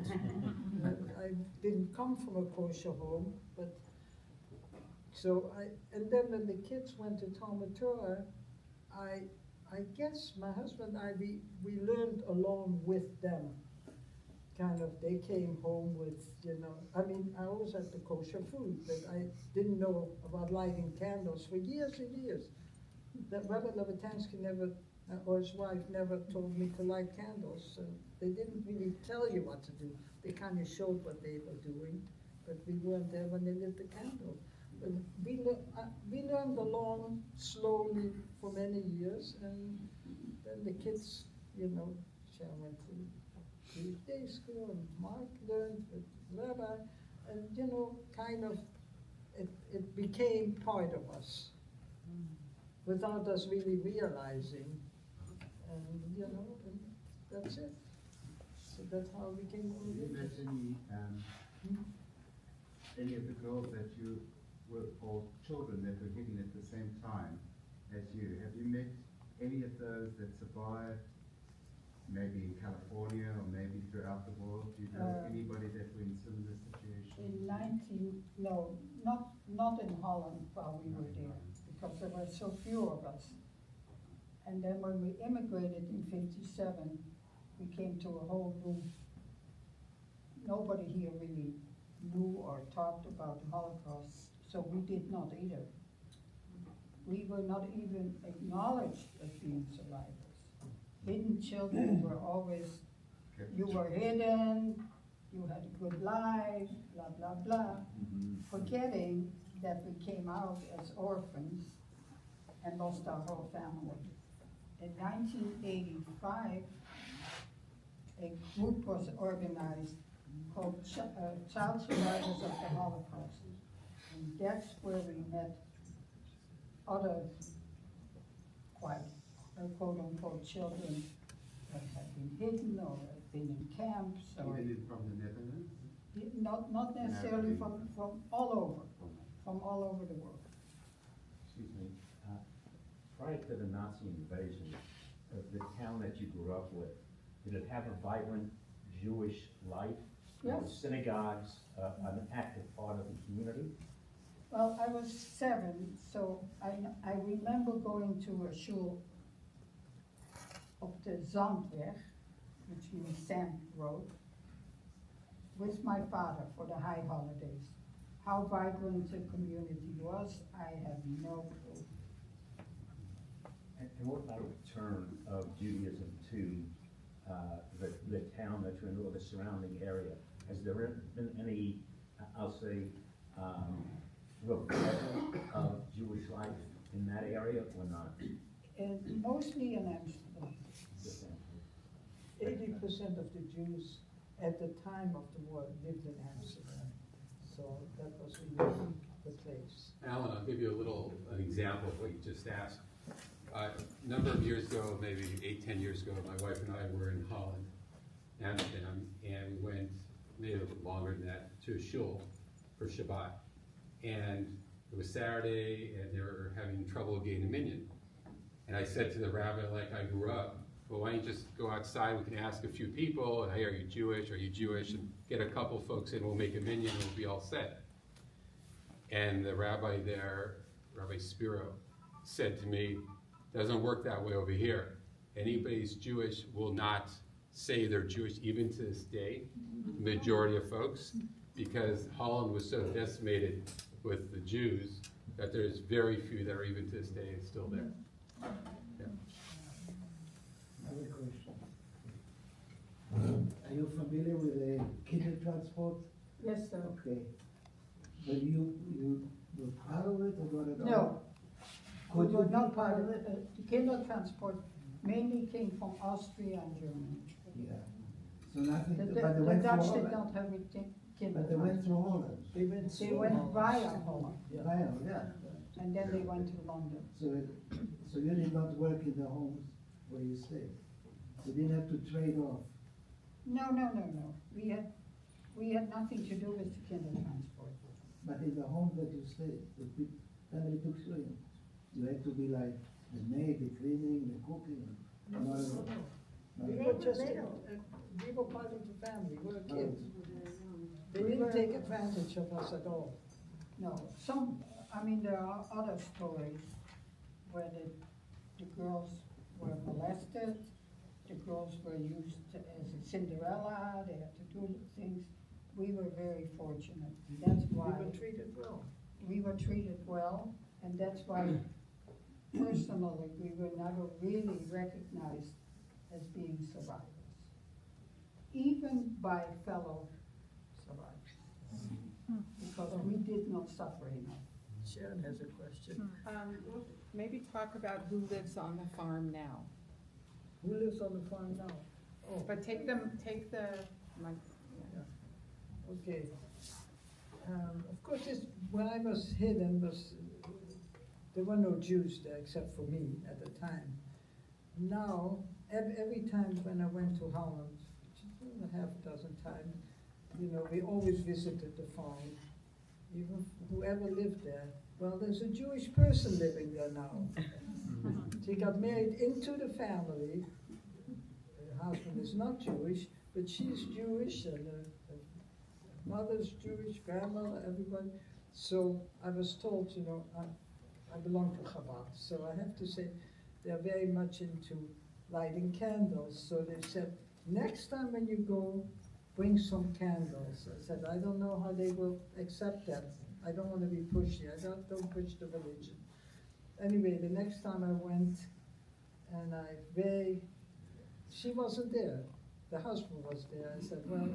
I didn't come from a kosher home, but and then when the kids went to Talmud Torah, I guess my husband and I, we learned along with them. Kind of, they came home with, I mean, I always had the kosher food, but I didn't know about lighting candles for years and years. That Rabbi Levitansky never, or his wife never told me to light candles, so they didn't really tell you what to do. They kind of showed what they were doing, but we weren't there when they lit the candle. But we learned along slowly for many years, and then the kids, Sharon went to Jewish day school, and Mark learned with Rabbi, and kind of, it became part of us, without us really realizing, and and that's it. So that's how we became Have you met any of the girls that you were, or children that were hidden at the same time as you? Have you met any of those that survived, maybe in California or maybe throughout the world? Do you know anybody that were in similar situations? No, not in Holland while we were there, because there were so few of us. And then when we immigrated in '57, we came to a whole group. Nobody here really knew or talked about the Holocaust, so we did not either. We were not even acknowledged as being survivors. Hidden children were always, you were hidden, you had a good life, blah, blah, blah, forgetting that we came out as orphans and lost our whole family. In 1985, a group was organized called Child Survivors of the Holocaust. And that's where we met other quite quote-unquote children that had been hidden or had been in camps or Even from the Netherlands? not necessarily from all over the world. Excuse me, prior to the Nazi invasion of the town that you grew up with, did it have a vibrant Jewish life? Yes. Were synagogues an active part of the community? Well, I was 7, so I remember going to a shul op de Zandweg, which means sand road, with my father for the high holidays. How vibrant the community was, I have no clue. And what about a return of Judaism to the town that you're in or the surrounding area? Has there been any, I'll say, revival of Jewish life in that area or not? And mostly in Amsterdam. 80% of the Jews at the time of the war lived in Amsterdam. So that was really the place. Alan, I'll give you an example of what you just asked. A number of years ago, maybe 8, 10 years ago, my wife and I were in Holland, Amsterdam, and we went, maybe a little longer than that, to a shul for Shabbat. And it was Saturday, and they were having trouble getting a minyan. And I said to the rabbi, like I grew up, well, why don't you just go outside, we can ask a few people, hey, are you Jewish, and get a couple folks in, we'll make a minyan, and we'll be all set. And the rabbi there, Rabbi Spiro, said to me, doesn't work that way over here. Anybody who's Jewish will not say they're Jewish, even to this day, the majority of folks, because Holland was so decimated with the Jews that there's very few that are even to this day still there. Yeah. Another question. Are you familiar with the kinder transport? Yes, sir. Okay. But you were part of it or not at all? No, we Could were you not be part of it. The Kindertransport mainly came from Austria and Germany. Yeah. So nothing, The but they went through Dutch did Holland. not have a But they went Kindertransport. through Holland. They went, They went via Holland, Right, yeah. and then they went to London. So you did not work in the homes where you stayed? You didn't have to trade off? No. We had nothing to do with the Kindertransport. But in the home that you stayed, the family took you in. You had to be like the maid, the cleaning, the cooking. Not at all. Not we at were all. just, we were part of the family, we were kids. They didn't take advantage of us at all. No, there are other stories where the girls were molested, the girls were used as a Cinderella, they had to do things. We were very fortunate, and that's why. We were treated well. We were treated well, and that's why personally, we were never really recognized as being survivors, even by fellow survivors, because we did not suffer enough. Sharon has a question. Maybe talk about who lives on the farm now. Who lives on the farm now? Oh, But take the, like, okay. Of course, when I was hidden, there were no Jews there except for me at the time. Now, every time when I went to Holland, half a dozen times, we always visited the farm. Even whoever lived there, well, there's a Jewish person living there now. She got married into the family. Her husband is not Jewish, but she's Jewish, and her mother's Jewish, grandmother, everybody. So I was told, you know, I belong to Chabad, so I have to say they're very much into lighting candles. So they said, next time when you go, bring some candles. I said, I don't know how they will accept that. I don't want to be pushy. I don't push the religion. Anyway, the next time I went, and she wasn't there. The husband was there. I said, well,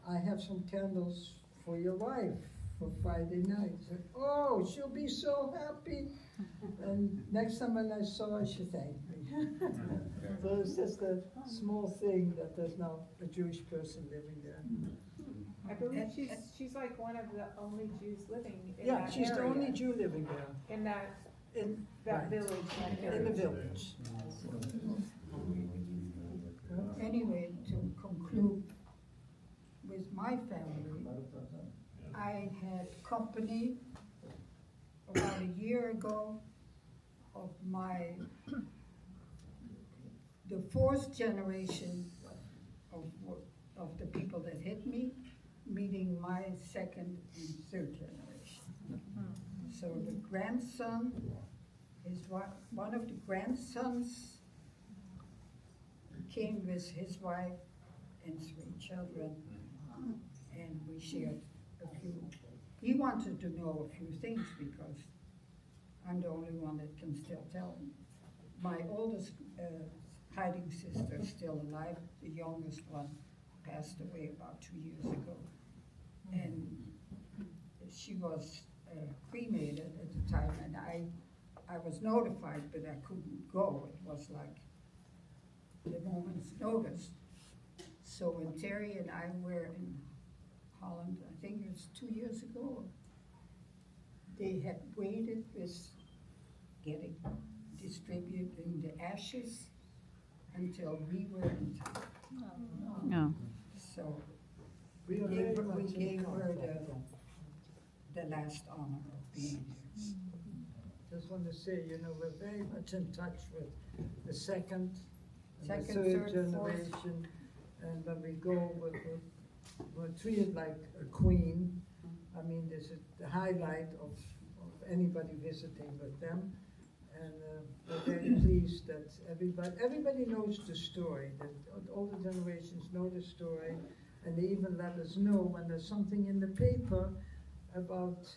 I have some candles for your wife for Friday night. He said, oh, she'll be so happy. And next time when I saw her, she thanked me. So it's just a small thing that there's now a Jewish person living there. I believe she's like one of the only Jews living in Yeah, that she's the area. only Jew living there, In that right, village. in the village. Anyway, to conclude with my family, I had company about a year ago of the fourth generation of the people that hit me, meeting my second and third generation. So the grandson is one of the grandsons came with his wife and 3 children, and we shared a few. He wanted to know a few things because I'm the only one that can still tell him. My oldest hiding sister is still alive. The youngest one passed away about 2 years ago. And she was cremated at the time, and I was notified, but I couldn't go. It was like the moment's notice. So when Terry and I were in Holland, I think it was 2 years ago, they had waited with distributing the ashes until we were in town. No. So We we are gave very her, much in contact. the last honor of being here. Just want to say, you know, we're very much in touch with the second and the Second, third third, fourth. generation. And when we go, we're treated like a queen. I mean, this is the highlight of anybody visiting with them. And we're very pleased that everybody knows the story, that all the generations know the story. And they even let us know when there's something in the paper about,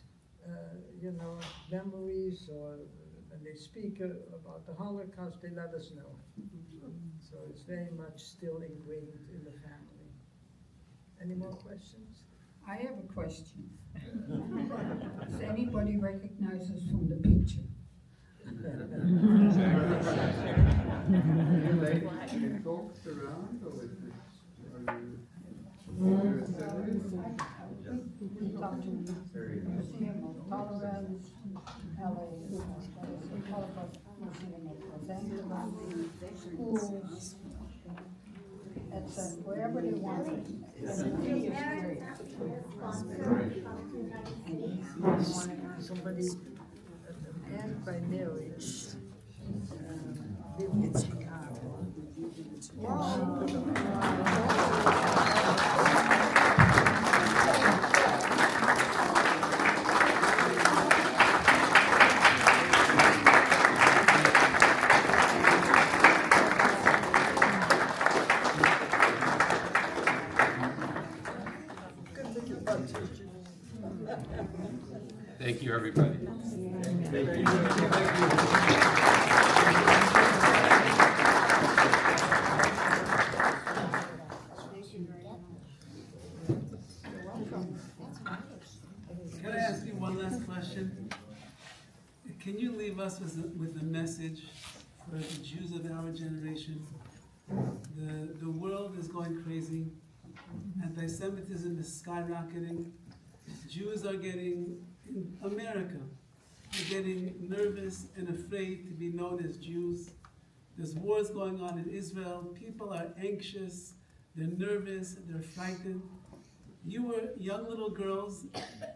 you know, memories, or when they speak about the Holocaust, they let us know. So it's very much still ingrained in the family. Any more questions? I have a question. Does anybody recognize us from the picture? It talks around, or is it, are you We talked to the Museum of Tolerance, LA, Holocaust Museum of Los Angeles, schools, etc., wherever they want it. Somebody, a man by marriage, lived in Chicago. Thank you, everybody. Can I ask you one last question? Can you leave us with a message for the Jews of our generation? The world is going crazy. Anti-Semitism is skyrocketing. Jews are getting, in America, they're getting nervous and afraid to be known as Jews. There's wars going on in Israel. People are anxious, they're nervous, they're frightened. You were young little girls,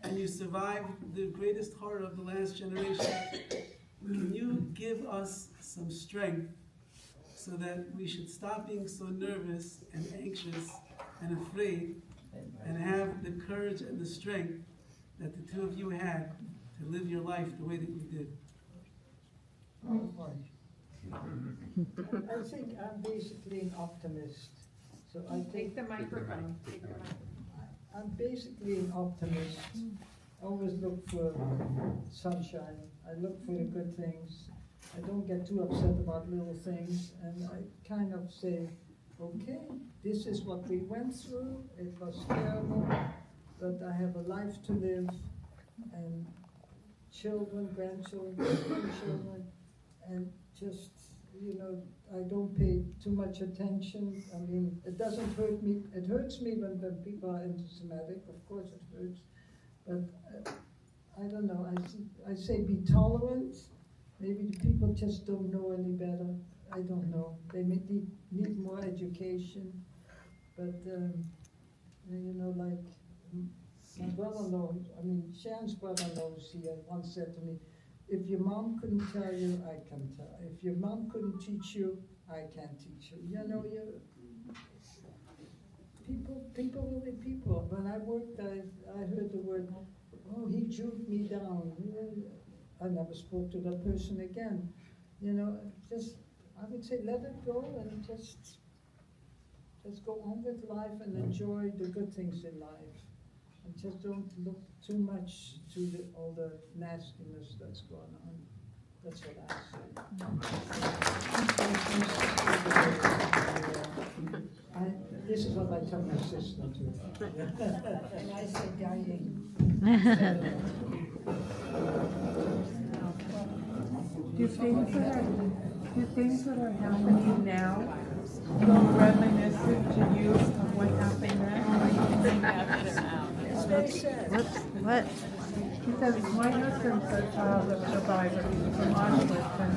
and you survived the greatest horror of the last generation. Can you give us some strength so that we should stop being so nervous and anxious and afraid and have the courage and the strength that the two of you had to live your life the way that you did? Oh boy. I think I'm basically an optimist. So I Take think the microphone, take the microphone. I'm basically an optimist. I always look for sunshine. I look for the good things. I don't get too upset about little things, and I kind of say, okay, this is what we went through. It was terrible, but I have a life to live, and children, grandchildren, grandchildren, and just, you know, I don't pay too much attention. I mean, it doesn't hurt me. It hurts me when people are anti-Semitic. Of course it hurts. But I don't know. I say be tolerant. Maybe the people just don't know any better. I don't know. They may need more education. But, you know, like my brother-in-law, I mean, Sharon's brother-in-law was here, once said to me, if your mom couldn't tell you, I can tell. If your mom couldn't teach you, I can teach you. You know, people will be people. When I worked, I heard the word, oh, he juked me down. I never spoke to that person again. You know, just, I would say let it go and just go on with life and enjoy the good things in life. And just don't look too much to all the nastiness that's going on. That's what I say. This is what I tell my sister too. And I say dying. Do things that are happening now feel reminiscent to you of what happened then? It's very sad. What? Because my husband's a child of survivor from Auschwitz, and